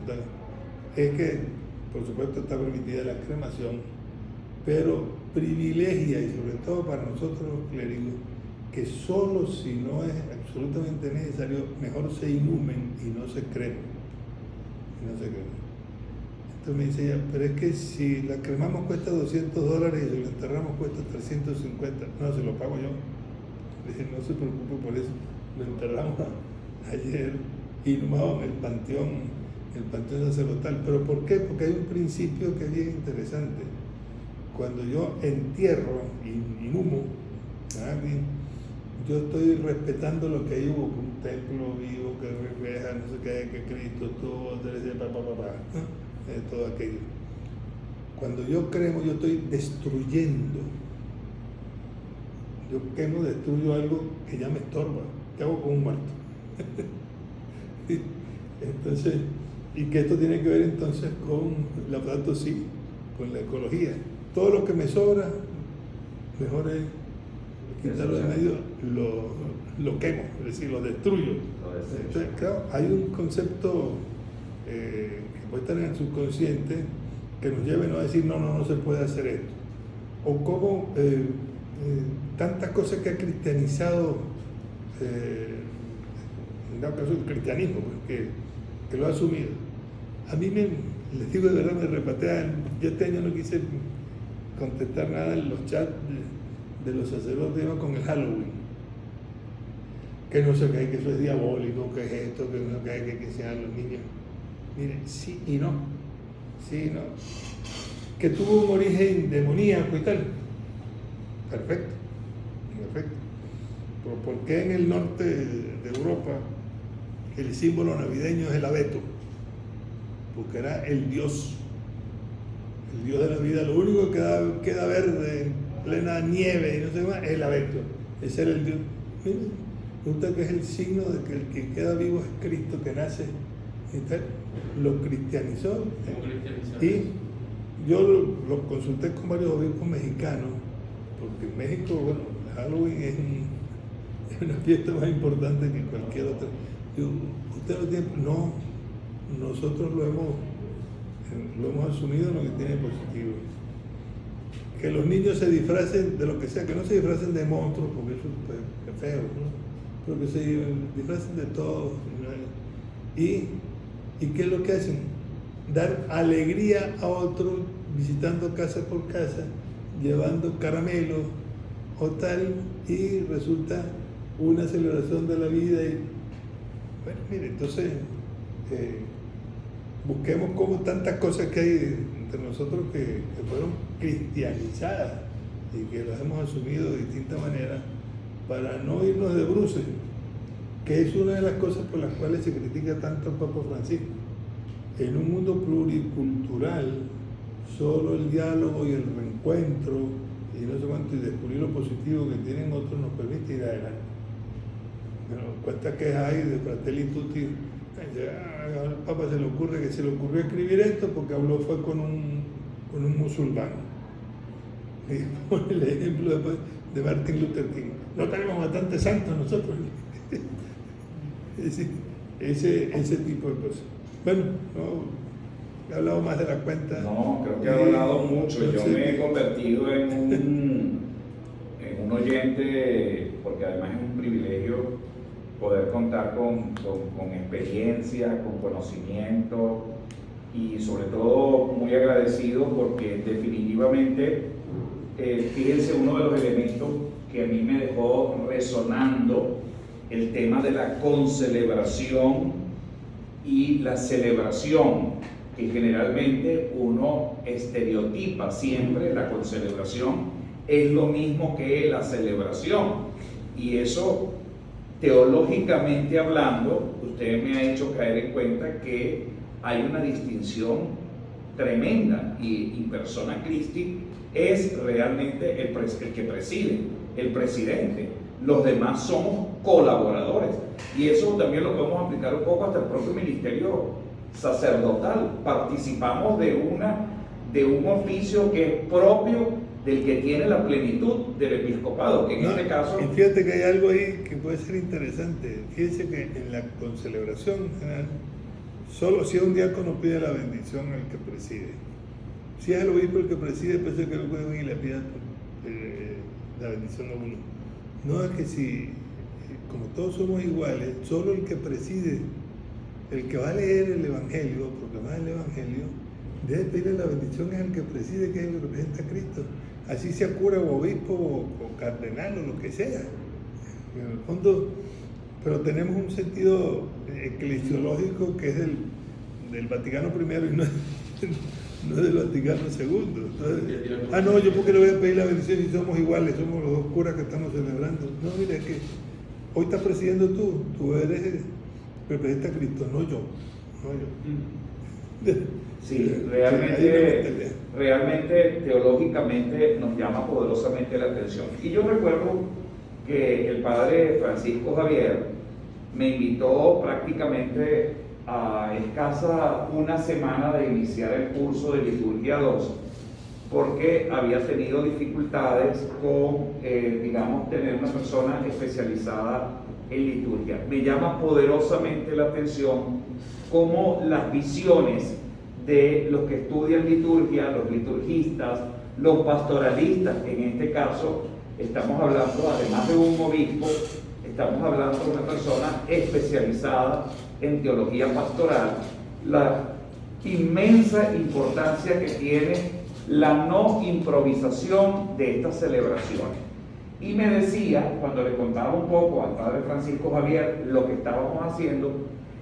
es que, por supuesto, está permitida la cremación, pero privilegia, y sobre todo para nosotros los clérigos, que solo si no es absolutamente necesario, mejor se inhumen y no se cremen. Entonces me dice ella, pero es que si la cremamos cuesta $200 y si la enterramos cuesta 350, no, se lo pago yo. Le dije, no se preocupe por eso, lo enterramos ayer, inhumado en el panteón sacerdotal. ¿Pero por qué? Porque hay un principio que es bien interesante. Cuando yo entierro y inhumo a alguien, yo estoy respetando lo que ahí hubo, un templo vivo que refleja no sé qué, que Cristo tuvo, todo aquello. Cuando yo cremo, yo estoy destruyendo. Yo quemo, destruyo algo que ya me estorba. ¿Qué hago con un muerto? Entonces, y que esto tiene que ver entonces con la plata, sí, con la ecología. Todo lo que me sobra, mejor es quitarlo de medio, lo quemo, es decir, lo destruyo. Entonces, claro, hay un concepto que puede estar en el subconsciente que nos lleve no a decir no se puede hacer esto. O como tantas cosas que ha cristianizado, en dado caso el cristianismo, que lo ha asumido. A mí les digo de verdad, me repatean. Yo este año no quise contestar nada en los chats de los sacerdotes con el Halloween, que no sé qué, que eso es diabólico, que es esto, que no sé qué, que sean los niños. Miren, sí y no, que tuvo un origen demoníaco y tal, perfecto, pero ¿por qué en el norte de Europa el símbolo navideño es el abeto? Porque era el dios de la vida. Lo único que queda verde en plena nieve y no sé qué más es el abeto. Ese era el dios. Miren, resulta que es el signo de que el que queda vivo es Cristo, que nace y tal. Lo cristianizó. Y yo lo consulté con varios obispos mexicanos, porque en México, bueno, Halloween es una fiesta más importante que cualquier otra. Digo, ¿usted no tiene? No, nosotros lo hemos asumido en lo que tiene positivo. Que los niños se disfracen de lo que sea, que no se disfracen de monstruos, porque eso es feo, ¿no? Pero que se disfracen de todo. ¿Y qué es lo que hacen? Dar alegría a otros, visitando casa por casa, llevando caramelos o tal, y resulta una celebración de la vida. Y, bueno, mire, entonces busquemos como tantas cosas que hay entre nosotros que fueron cristianizadas y que las hemos asumido de distintas maneras para no irnos de bruces, que es una de las cosas por las cuales se critica tanto al Papa Francisco. En un mundo pluricultural, solo el diálogo y el reencuentro y no sé cuánto, y descubrir lo positivo que tienen otros nos permite ir adelante. Pero cuántas quejas hay de Fratelli Tutti. Al Papa se le ocurrió escribir esto porque habló fue con un musulmán. Y pone el ejemplo de Martin Luther King. No tenemos bastantes santos nosotros. Es decir, ese tipo de cosas. Bueno, no, he hablado más de la cuenta. No, creo que he hablado mucho. Yo me he convertido en un oyente, porque además es un privilegio poder contar con experiencia, con conocimiento y sobre todo muy agradecido porque definitivamente, fíjense, uno de los elementos que a mí me dejó resonando el tema de la concelebración y la celebración, que generalmente uno estereotipa siempre la concelebración es lo mismo que la celebración, y eso teológicamente hablando usted me ha hecho caer en cuenta que hay una distinción tremenda y in persona Christi es realmente el que preside, el presidente. Los demás somos colaboradores, y eso también lo podemos aplicar un poco hasta el propio ministerio sacerdotal. Participamos de un oficio que es propio del que tiene la plenitud del episcopado, que en este caso... Y fíjate que hay algo ahí que puede ser interesante. Fíjense que en la concelebración general, solo si un diácono pide la bendición al que preside. Si es el obispo el que preside, parece que el juez y le pida la bendición a uno. No es que si, como todos somos iguales, solo el que preside, el que va a leer el Evangelio, proclamar el Evangelio, debe pedirle la bendición al que preside, que es el que representa a Cristo. Así sea cura o obispo o cardenal o lo que sea. En el fondo, pero tenemos un sentido eclesiológico que es del Vaticano I y no del Vaticano II. Entonces, no, yo porque le voy a pedir la bendición si somos iguales, somos los dos curas que estamos celebrando. No, mira, es que hoy estás presidiendo tú eres representa a Cristo, no yo. Sí, realmente teológicamente nos llama poderosamente la atención. Y yo recuerdo que el padre Francisco Javier me invitó prácticamente a escasa una semana de iniciar el curso de Liturgia 2, porque había tenido dificultades con, digamos, tener una persona especializada en liturgia. Me llama poderosamente la atención cómo las visiones de los que estudian liturgia, los liturgistas, los pastoralistas, en este caso estamos hablando, además de un obispo, estamos hablando de una persona especializada en teología pastoral, la inmensa importancia que tiene la no improvisación de estas celebraciones. Y me decía, cuando le contaba un poco al padre Francisco Javier lo que estábamos haciendo,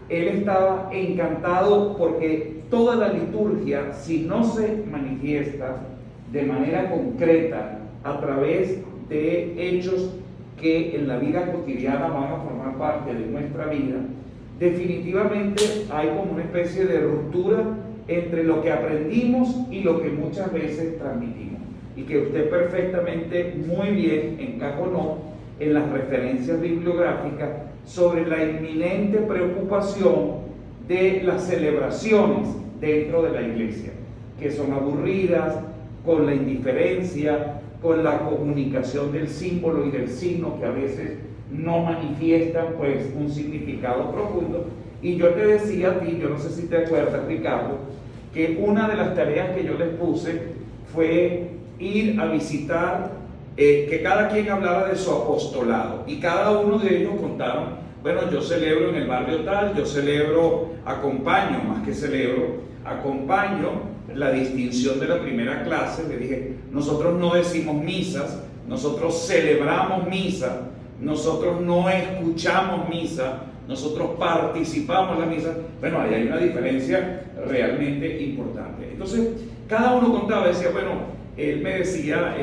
él estaba encantado porque toda la liturgia, si no se manifiesta de manera concreta a través de hechos que en la vida cotidiana van a formar parte de nuestra vida, definitivamente hay como una especie de ruptura entre lo que aprendimos y lo que muchas veces transmitimos, y que usted perfectamente muy bien encajonó en las referencias bibliográficas sobre la inminente preocupación de las celebraciones dentro de la iglesia, que son aburridas, con la indiferencia, con la comunicación del símbolo y del signo que a veces no manifiestan pues un significado profundo. Y yo te decía a ti, yo no sé si te acuerdas, Ricardo, que una de las tareas que yo les puse fue ir a visitar, que cada quien hablara de su apostolado, y cada uno de ellos contaron, bueno, yo celebro en el barrio tal, yo celebro, acompaño, más que celebro, acompaño la distinción de la primera clase. Le dije, nosotros no decimos misas, nosotros celebramos misa, nosotros no escuchamos misa, nosotros participamos en la misa. Bueno, ahí hay una diferencia realmente importante. Entonces, cada uno contaba, decía, bueno, él me decía,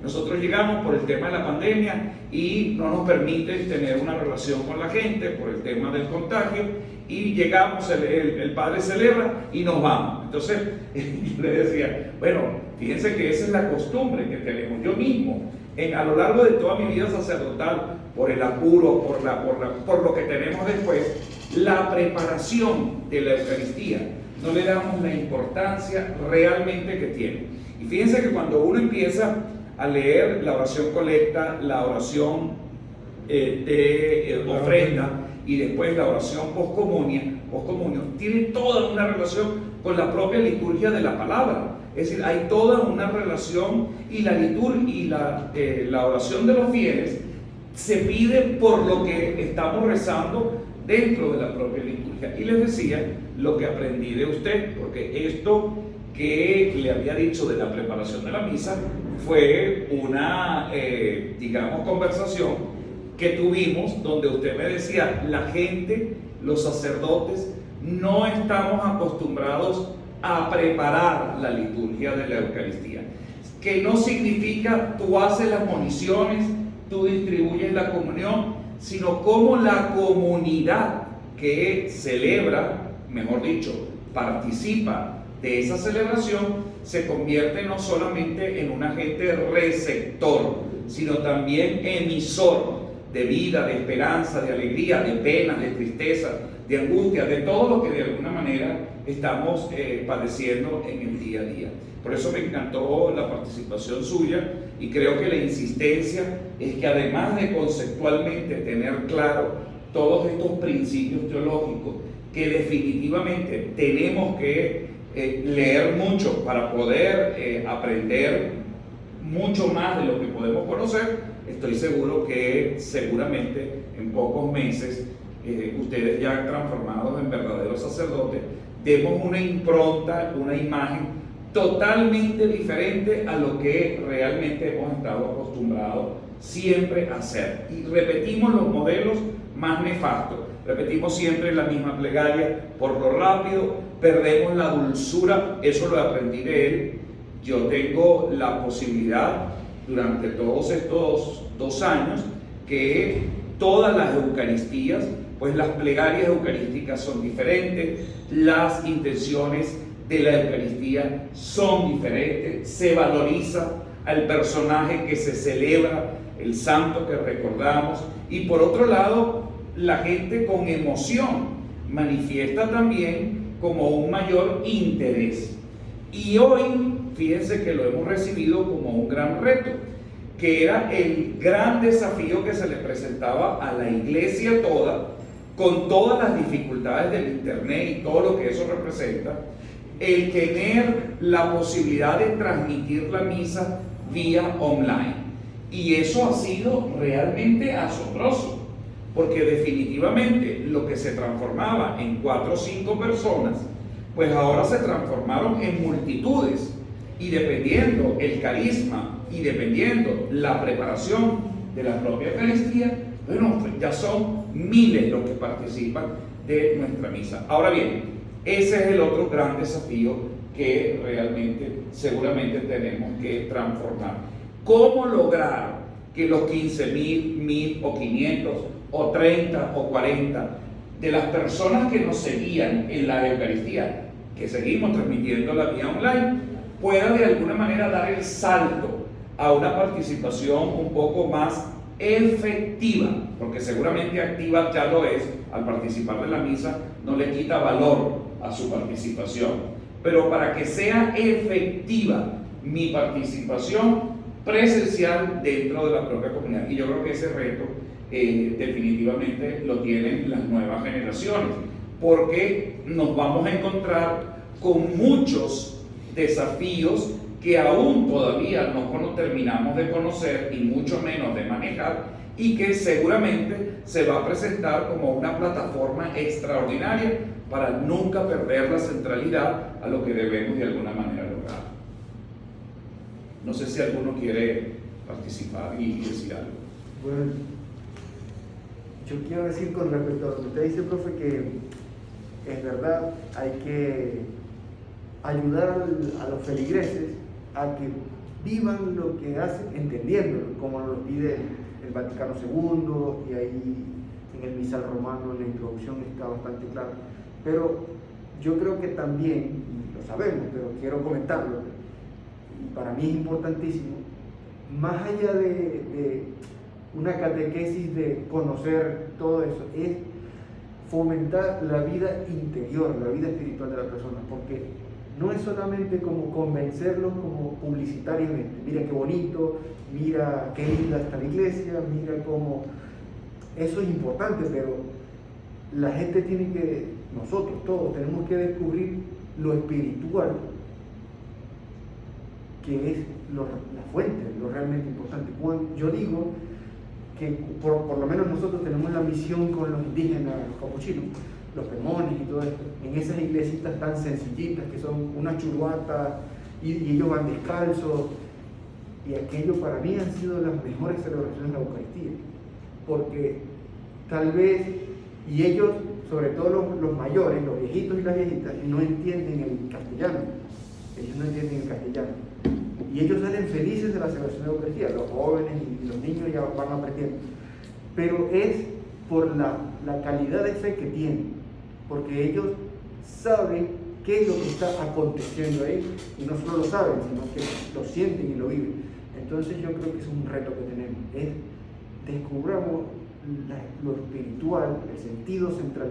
nosotros llegamos por el tema de la pandemia y no nos permite tener una relación con la gente por el tema del contagio, y llegamos, el padre celebra y nos vamos. Entonces, yo le decía, bueno, fíjense que esa es la costumbre que tenemos. Yo mismo, a lo largo de toda mi vida sacerdotal, por el apuro, por lo que tenemos después, la preparación de la Eucaristía, no le damos la importancia realmente que tiene. Y fíjense que cuando uno empieza a leer la oración colecta, la oración de ofrenda y después la oración postcomunio, tiene toda una relación con la propia liturgia de la palabra. Es decir, hay toda una relación, y la liturgia y la oración de los fieles se pide por lo que estamos rezando dentro de la propia liturgia. Y les decía lo que aprendí de usted, porque esto que le había dicho de la preparación de la misa fue una, conversación que tuvimos, donde usted me decía, la gente, los sacerdotes, no estamos acostumbrados a preparar la liturgia de la Eucaristía, que no significa tú haces las moniciones, tú distribuyes la comunión, sino como la comunidad que celebra, mejor dicho, participa de esa celebración, se convierte no solamente en un agente receptor, sino también emisor de vida, de esperanza, de alegría, de pena, de tristeza, de angustia, de todo lo que de alguna manera estamos padeciendo en el día a día. Por eso me encantó la participación suya, y creo que la insistencia es que, además de conceptualmente tener claro todos estos principios teológicos que definitivamente tenemos que leer mucho para poder aprender mucho más de lo que podemos conocer, estoy seguro que seguramente en pocos meses ustedes, ya transformados en verdaderos sacerdotes, demos una impronta, una imagen totalmente diferente a lo que realmente hemos estado acostumbrados siempre a hacer. Y repetimos los modelos más nefastos, repetimos siempre la misma plegaria por lo rápido, perdemos la dulzura. Eso lo aprendí de él. Yo tengo la posibilidad durante todos estos 2 años que todas las Eucaristías, pues las plegarias eucarísticas son diferentes, las intenciones de la Eucaristía son diferentes, se valoriza al personaje que se celebra, el santo que recordamos, y por otro lado, la gente con emoción manifiesta también como un mayor interés. Y hoy, fíjense que lo hemos recibido como un gran reto, que era el gran desafío que se le presentaba a la iglesia toda, con todas las dificultades del internet y todo lo que eso representa, el tener la posibilidad de transmitir la misa vía online. Y eso ha sido realmente asombroso, porque definitivamente lo que se transformaba en 4 o 5 personas, pues ahora se transformaron en multitudes, y dependiendo el carisma y dependiendo la preparación de la propia Eucaristía, bueno, pues ya son miles los que participan de nuestra misa. Ahora bien, ese es el otro gran desafío que realmente seguramente tenemos que transformar. ¿Cómo lograr que los 15.000, 1.000 o 500 o 30 o 40 de las personas que nos seguían en la Eucaristía, que seguimos transmitiendo la vía online, pueda de alguna manera dar el salto a una participación un poco más efectiva? Porque seguramente activa ya lo es, al participar de la misa no le quita valor a su participación, pero para que sea efectiva mi participación presencial dentro de la propia comunidad. Y yo creo que ese reto definitivamente lo tienen las nuevas generaciones, porque nos vamos a encontrar con muchos desafíos que aún todavía no terminamos de conocer y mucho menos de manejar, y que seguramente se va a presentar como una plataforma extraordinaria para nunca perder la centralidad a lo que debemos de alguna manera lograr. No sé si alguno quiere participar y decir algo. Bueno, Yo quiero decir con respecto a lo que usted dice, profe, que es verdad, hay que ayudar a los feligreses a que vivan lo que hacen, entendiéndolo, como lo pide el Vaticano II, y ahí en el misal romano, en la introducción está bastante claro. Pero yo creo que también, y lo sabemos, pero quiero comentarlo, y para mí es importantísimo, más allá de una catequesis de conocer todo eso, es fomentar la vida interior, la vida espiritual de la persona, porque no es solamente como convencerlos como publicitariamente, mira qué bonito, mira qué linda está la iglesia, mira cómo... Eso es importante, pero la gente tiene que, nosotros todos tenemos que descubrir lo espiritual, que es la fuente, lo realmente importante. Yo digo que por lo menos nosotros tenemos la misión con los indígenas, los capuchinos, los pemones y todo esto, en esas iglesitas tan sencillitas que son una churuata y ellos van descalzos, y aquello para mí han sido las mejores celebraciones de la Eucaristía, porque tal vez, y ellos, sobre todo los mayores, los viejitos y las viejitas, no entienden el castellano, ellos no entienden el castellano, y ellos salen felices de la celebración de la Eucaristía, los jóvenes y los niños ya van aprendiendo, pero es por la calidad de fe que tienen, porque ellos saben qué es lo que está aconteciendo ahí, y no solo lo saben, sino que lo sienten y lo viven. Entonces yo creo que es un reto que tenemos, es descubramos lo espiritual, el sentido central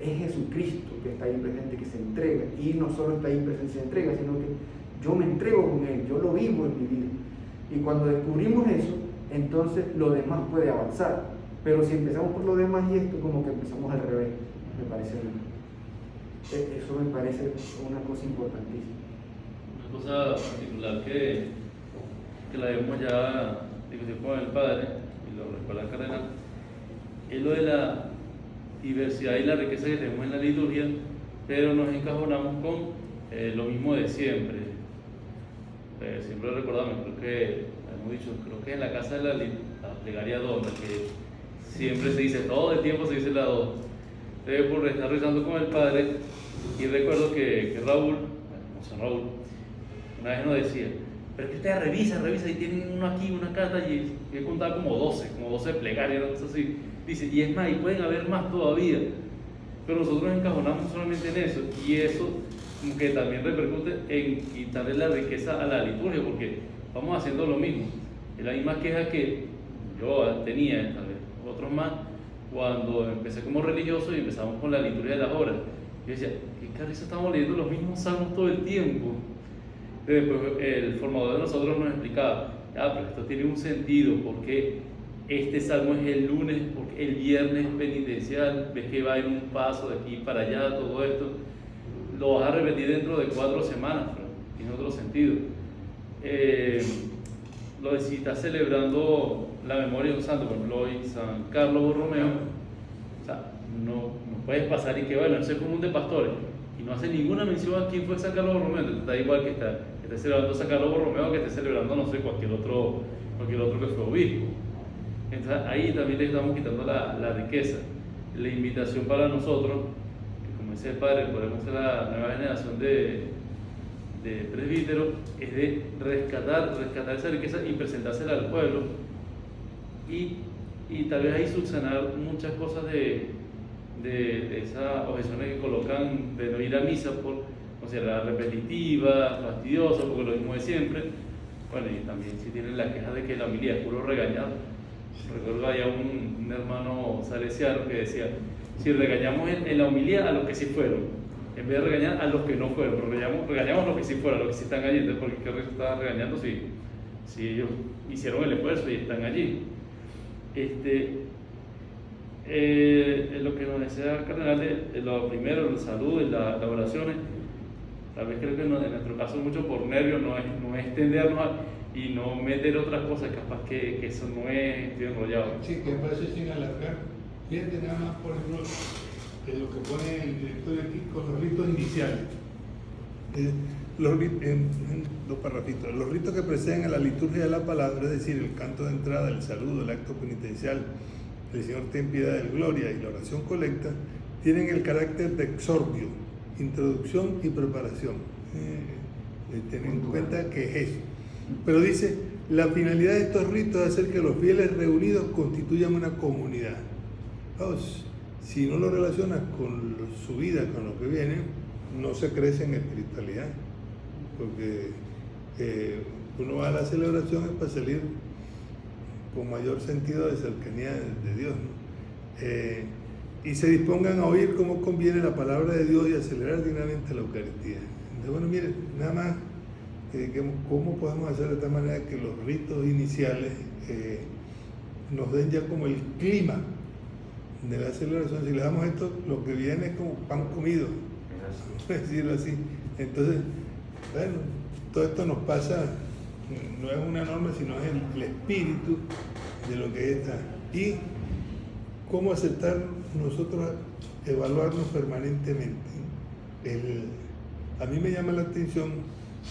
es Jesucristo, que está ahí presente, que se entrega, y no solo está ahí presente, se entrega, sino que yo me entrego con Él, yo lo vivo en mi vida. Y cuando descubrimos eso, entonces lo demás puede avanzar. Pero si empezamos por lo demás y esto, como que empezamos al revés, me parece. Eso me parece una cosa importantísima. Una cosa particular que la vemos ya discutir con el padre, y lo recuerda el cardenal, es lo de la diversidad y la riqueza que tenemos en la liturgia, pero nos encajonamos con lo mismo de siempre. Siempre lo recordamos, creo que hemos dicho, creo que en la casa de la plegaria dona, que siempre se dice, todo el tiempo se dice la dona. Entonces, por estar rezando con el padre, y recuerdo que Raúl, José Raúl, una vez nos decía, pero es que ustedes revisa, y tienen uno aquí, una carta, y he contado como 12 plegarias, ¿no? Así. Dice, y es más, y pueden haber más todavía, pero nosotros nos encajonamos solamente en eso, y eso como que también repercute en quitarle la riqueza a la liturgia, porque vamos haciendo lo mismo. Es la misma queja que yo tenía, tal vez otros más, cuando empecé como religioso y empezamos con la liturgia de las horas. Yo decía, qué carrizo, estamos leyendo los mismos salmos todo el tiempo. Después el formador de nosotros nos explicaba, pero esto tiene un sentido, porque este salmo es el lunes, porque el viernes es penitencial, ves que va en un paso de aquí para allá, todo esto, lo vas a repetir dentro de 4 semanas, pero tiene otro sentido. Lo de si estás celebrando la memoria de un santo, por ejemplo hoy San Carlos Borromeo, o sea, no puedes pasar y que bueno, eso es común de pastores, y no hace ninguna mención a quién fue San Carlos Borromeo. Entonces está igual que esté celebrando San Carlos Borromeo que esté celebrando, no sé, cualquier otro que fue obispo. Entonces ahí también le estamos quitando la riqueza. La invitación para nosotros, que como dice el padre, podemos ser la nueva generación de presbíteros, es de rescatar esa riqueza y presentársela al pueblo, y tal vez ahí subsanar muchas cosas de esas objeciones que colocan de no ir a misa por considerarla repetitiva, fastidiosa, porque lo mismo de siempre. Bueno, y también si tienen la queja de que la homilía es puro regañado. Recuerdo había un hermano salesiano que decía, si regañamos en la homilía a los que sí fueron, en vez de regañar a los que no fueron, pero regañamos a los que sí fueron, a los que sí están allí. Entonces, ¿por qué estaban regañando si ellos hicieron el esfuerzo y están allí? Lo que nos desea el cardenal es lo primero, el saludo y las oraciones. Tal vez creo que en nuestro caso mucho por nervios no es extendernos y no meter otras cosas, capaz que eso no es, estoy enrollado. Sí, que parece sin alargar. Fíjate nada más, por ejemplo, lo que pone el director aquí con los ritos iniciales. Dos parrafitos. Los ritos que preceden a la liturgia de la palabra, es decir, el canto de entrada, el saludo, el acto penitencial, el Señor ten piedad del Gloria y la oración colecta, tienen el carácter de exordio, introducción y preparación. Ten en cuenta que es eso. Pero dice, la finalidad de estos ritos es hacer que los fieles reunidos constituyan una comunidad. Vamos, si no lo relacionas con su vida, con lo que viene, no se crece en espiritualidad, porque uno va a la celebración es para salir con mayor sentido de cercanía de Dios, ¿no? Y se dispongan a oír cómo conviene la palabra de Dios y a celebrar dignamente la Eucaristía. Entonces, bueno, miren, nada más cómo podemos hacer de tal manera que los ritos iniciales nos den ya como el clima de la celebración. Si le damos esto, lo que viene es como pan comido, por decirlo así. Entonces, bueno, todo esto nos pasa, no es una norma, sino es el espíritu de lo que está. Y cómo aceptar nosotros, evaluarnos permanentemente. A mí me llama la atención,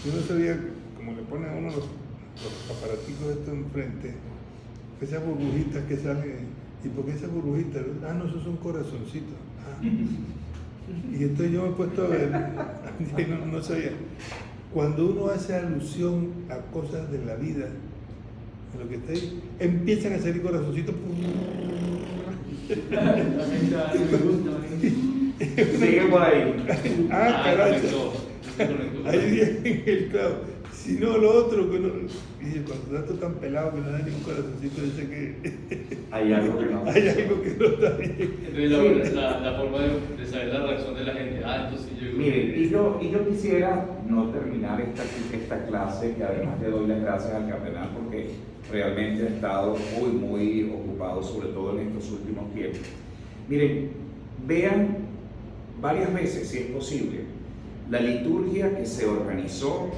yo no sabía, como le ponen a uno los aparaticos estos enfrente, esas burbujitas que salen, ¿y por qué esas burbujitas? Ah, no, esos son corazoncitos. Ah. Y entonces yo me he puesto a ver, no sabía. Cuando uno hace alusión a cosas de la vida, de lo que está ahí, empiezan a salir corazoncitos. Sigue por ahí. Ah, caray. Ahí viene el clavo. Si no, lo otro, que no. Y cuando está tan pelado que no da ningún corazoncito, dice que Hay algo que no. hay algo que no está bien. Entonces, la forma de saber la reacción de la gente. Entonces yo. Miren, y yo quisiera no terminar esta clase, que además le doy las gracias al cardenal porque realmente ha estado muy ocupado, sobre todo en estos últimos tiempos. Miren, vean varias veces, si es posible, la liturgia que se organizó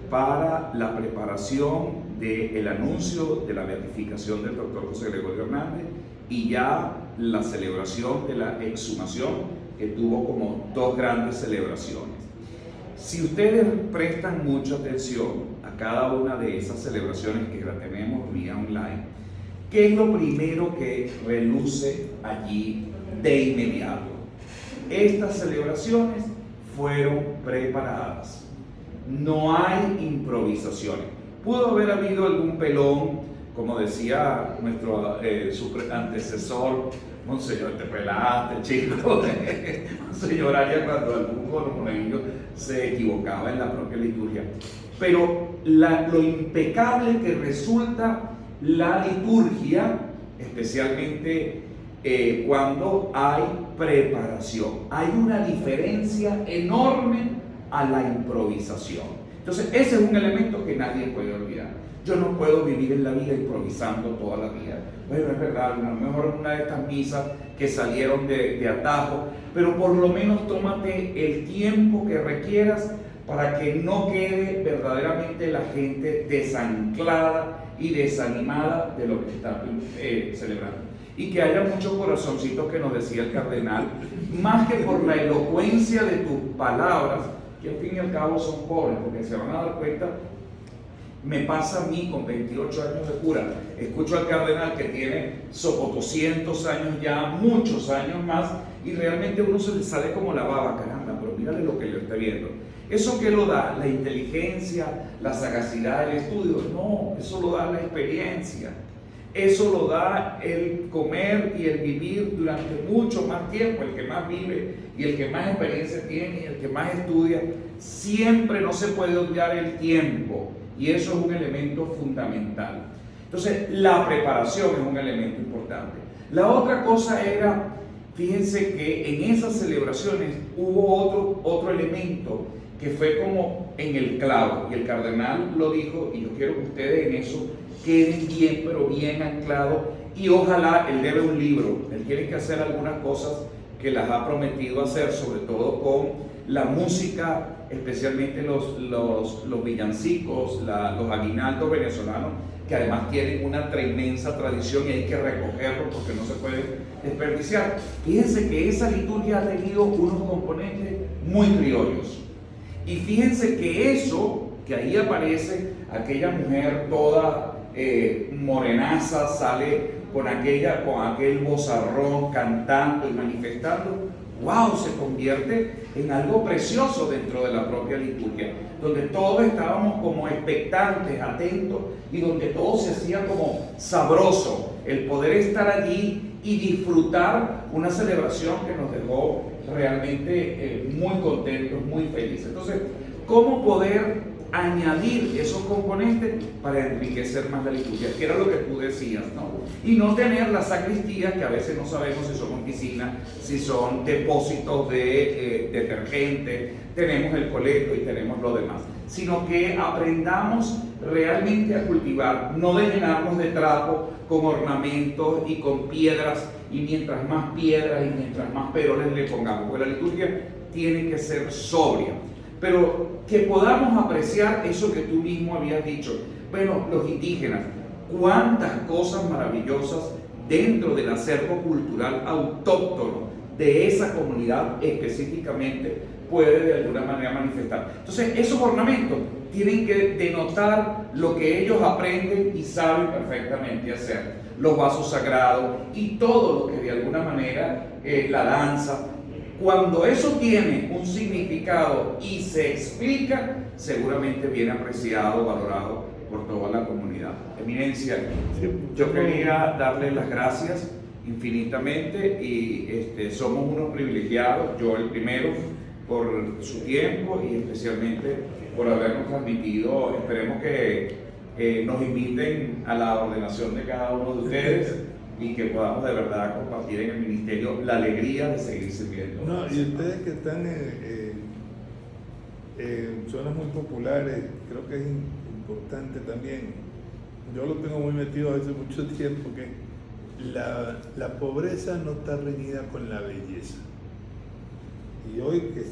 para la preparación del anuncio de la beatificación del doctor José Gregorio Hernández y ya la celebración de la exhumación, que tuvo como dos grandes celebraciones. Si ustedes prestan mucha atención a cada una de esas celebraciones que la tenemos vía online, ¿qué es lo primero que reluce allí de inmediato? Estas celebraciones fueron preparadas. No hay improvisaciones. Pudo haber habido algún pelón, como decía nuestro antecesor, Monseñor, te pelaste, chico. Monseñor Arias, cuando algún monaguillo se equivocaba en la propia liturgia. Pero lo impecable que resulta la liturgia, especialmente cuando hay preparación. Hay una diferencia enorme a la improvisación. Entonces, ese es un elemento que nadie puede olvidar. Yo no puedo vivir en la vida improvisando toda la vida. Bueno, es verdad, a lo mejor en una de estas misas que salieron de atajo, pero por lo menos tómate el tiempo que requieras para que no quede verdaderamente la gente desanclada y desanimada de lo que está celebrando. Y que haya muchos corazoncitos, que nos decía el cardenal, más que por la elocuencia de tus palabras, que al fin y al cabo son pobres, porque se van a dar cuenta. Me pasa a mí con 28 años de cura, escucho al cardenal que tiene 200 años ya, muchos años más, y realmente uno se le sale como la baba, caramba, pero mírale lo que yo estoy viendo. ¿Eso qué lo da? ¿La inteligencia, la sagacidad del estudio? No, eso lo da la experiencia. Eso lo da el comer y el vivir durante mucho más tiempo. El que más vive y el que más experiencia tiene y el que más estudia, siempre no se puede olvidar el tiempo, y eso es un elemento fundamental. Entonces, la preparación es un elemento importante. La otra cosa era, fíjense que en esas celebraciones hubo otro elemento que fue como en el clavo, y el cardenal lo dijo, y yo quiero que ustedes en eso queden bien, pero bien anclados, y ojalá, él debe un libro, él tiene que hacer algunas cosas que las ha prometido hacer, sobre todo con la música, especialmente los villancicos, los aguinaldos venezolanos, que además tienen una inmensa tradición y hay que recogerlo porque no se puede desperdiciar. Fíjense que esa liturgia ha tenido unos componentes muy criollos. Y fíjense que eso, que ahí aparece aquella mujer toda morenaza, sale con aquel vozarrón, cantando y manifestando, wow, se convierte en algo precioso dentro de la propia liturgia, donde todos estábamos como expectantes, atentos, y donde todo se hacía como sabroso, el poder estar allí y disfrutar una celebración que nos dejó realmente muy contentos, muy felices. Entonces, ¿cómo poder añadir esos componentes para enriquecer más la liturgia? Que era lo que tú decías, ¿no? Y no tener las sacristías, que a veces no sabemos si son oficinas, si son depósitos de detergente, tenemos el colecto y tenemos lo demás, sino que aprendamos realmente a cultivar, no de llenarnos de trapo con ornamentos y con piedras, y mientras más piedras y mientras más peroles le pongamos, porque la liturgia tiene que ser sobria, pero que podamos apreciar eso que tú mismo habías dicho. Bueno, los indígenas, cuántas cosas maravillosas dentro del acervo cultural autóctono de esa comunidad específicamente puede de alguna manera manifestar. Entonces, esos ornamentos tienen que denotar lo que ellos aprenden y saben perfectamente hacer. Los vasos sagrados y todo lo que de alguna manera la danza. Cuando eso tiene un significado y se explica, seguramente viene apreciado, valorado por toda la comunidad. Eminencia, yo quería darle las gracias infinitamente y somos unos privilegiados, yo el primero, por su tiempo y especialmente por habernos transmitido. Esperemos que nos inviten a la ordenación de cada uno de ustedes y que podamos de verdad compartir en el ministerio la alegría de seguir sirviendo. No, y ustedes que están en zonas muy populares, creo que es importante también, yo lo tengo muy metido hace mucho tiempo, que la pobreza no está reñida con la belleza. Y hoy que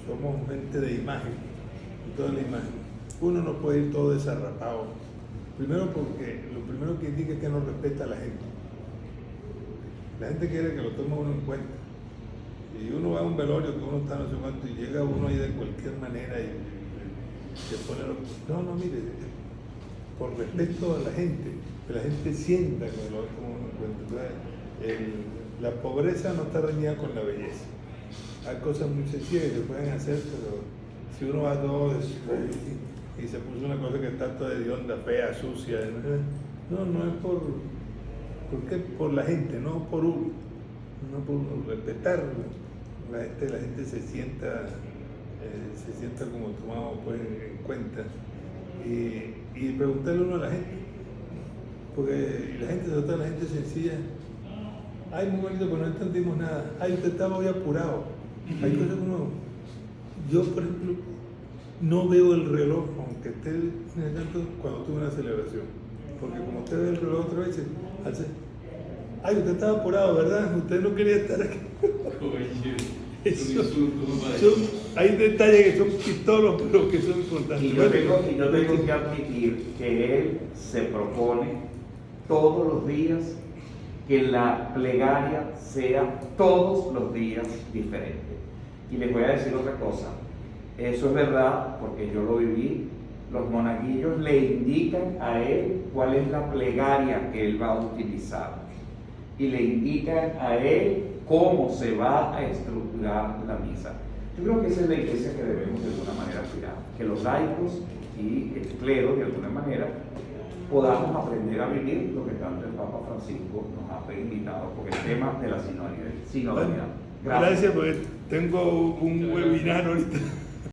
somos gente de imagen, toda la imagen, uno no puede ir todo desarrapado. Primero porque lo primero que indica es que no respeta a la gente. La gente quiere que lo tome uno en cuenta. Y uno va a un velorio que uno está no sé cuánto y llega uno ahí de cualquier manera y se pone no, mire, por respeto a la gente, que la gente sienta que lo toma uno en cuenta. Entonces, la pobreza no está reñida con la belleza. Hay cosas muy sencillas que se pueden hacer, pero si uno va todo y se puso una cosa que está toda de onda, fea, sucia, no es por la gente, no por uno, no por uno, respetar la gente se sienta como tomado pues, en cuenta y preguntarle uno a la gente, porque la gente, sobre todo la gente sencilla, ay, muy bonito, pero no entendimos nada, ay, usted estaba hoy apurado. Hay cosas como, yo por ejemplo, no veo el reloj, aunque esté en el canto, cuando tuve una celebración. Porque como usted ve el reloj otra vez, hace, ay, usted estaba apurado, ¿verdad? Usted no quería estar aquí. Hay detalles que son pistolos, pero que son importantes. Y yo tengo que admitir que él se propone todos los días que la plegaria sea todos los días diferente. Y les voy a decir otra cosa, eso es verdad porque yo lo viví. Los monaguillos le indican a él cuál es la plegaria que él va a utilizar y le indican a él cómo se va a estructurar la misa. Yo creo que esa es la iglesia que debemos de alguna manera cuidar, que los laicos y el clero de alguna manera podamos aprender a vivir lo que tanto el Papa Francisco nos ha invitado con el tema de la sinodalidad. Gracias, porque tengo un webinar ahorita.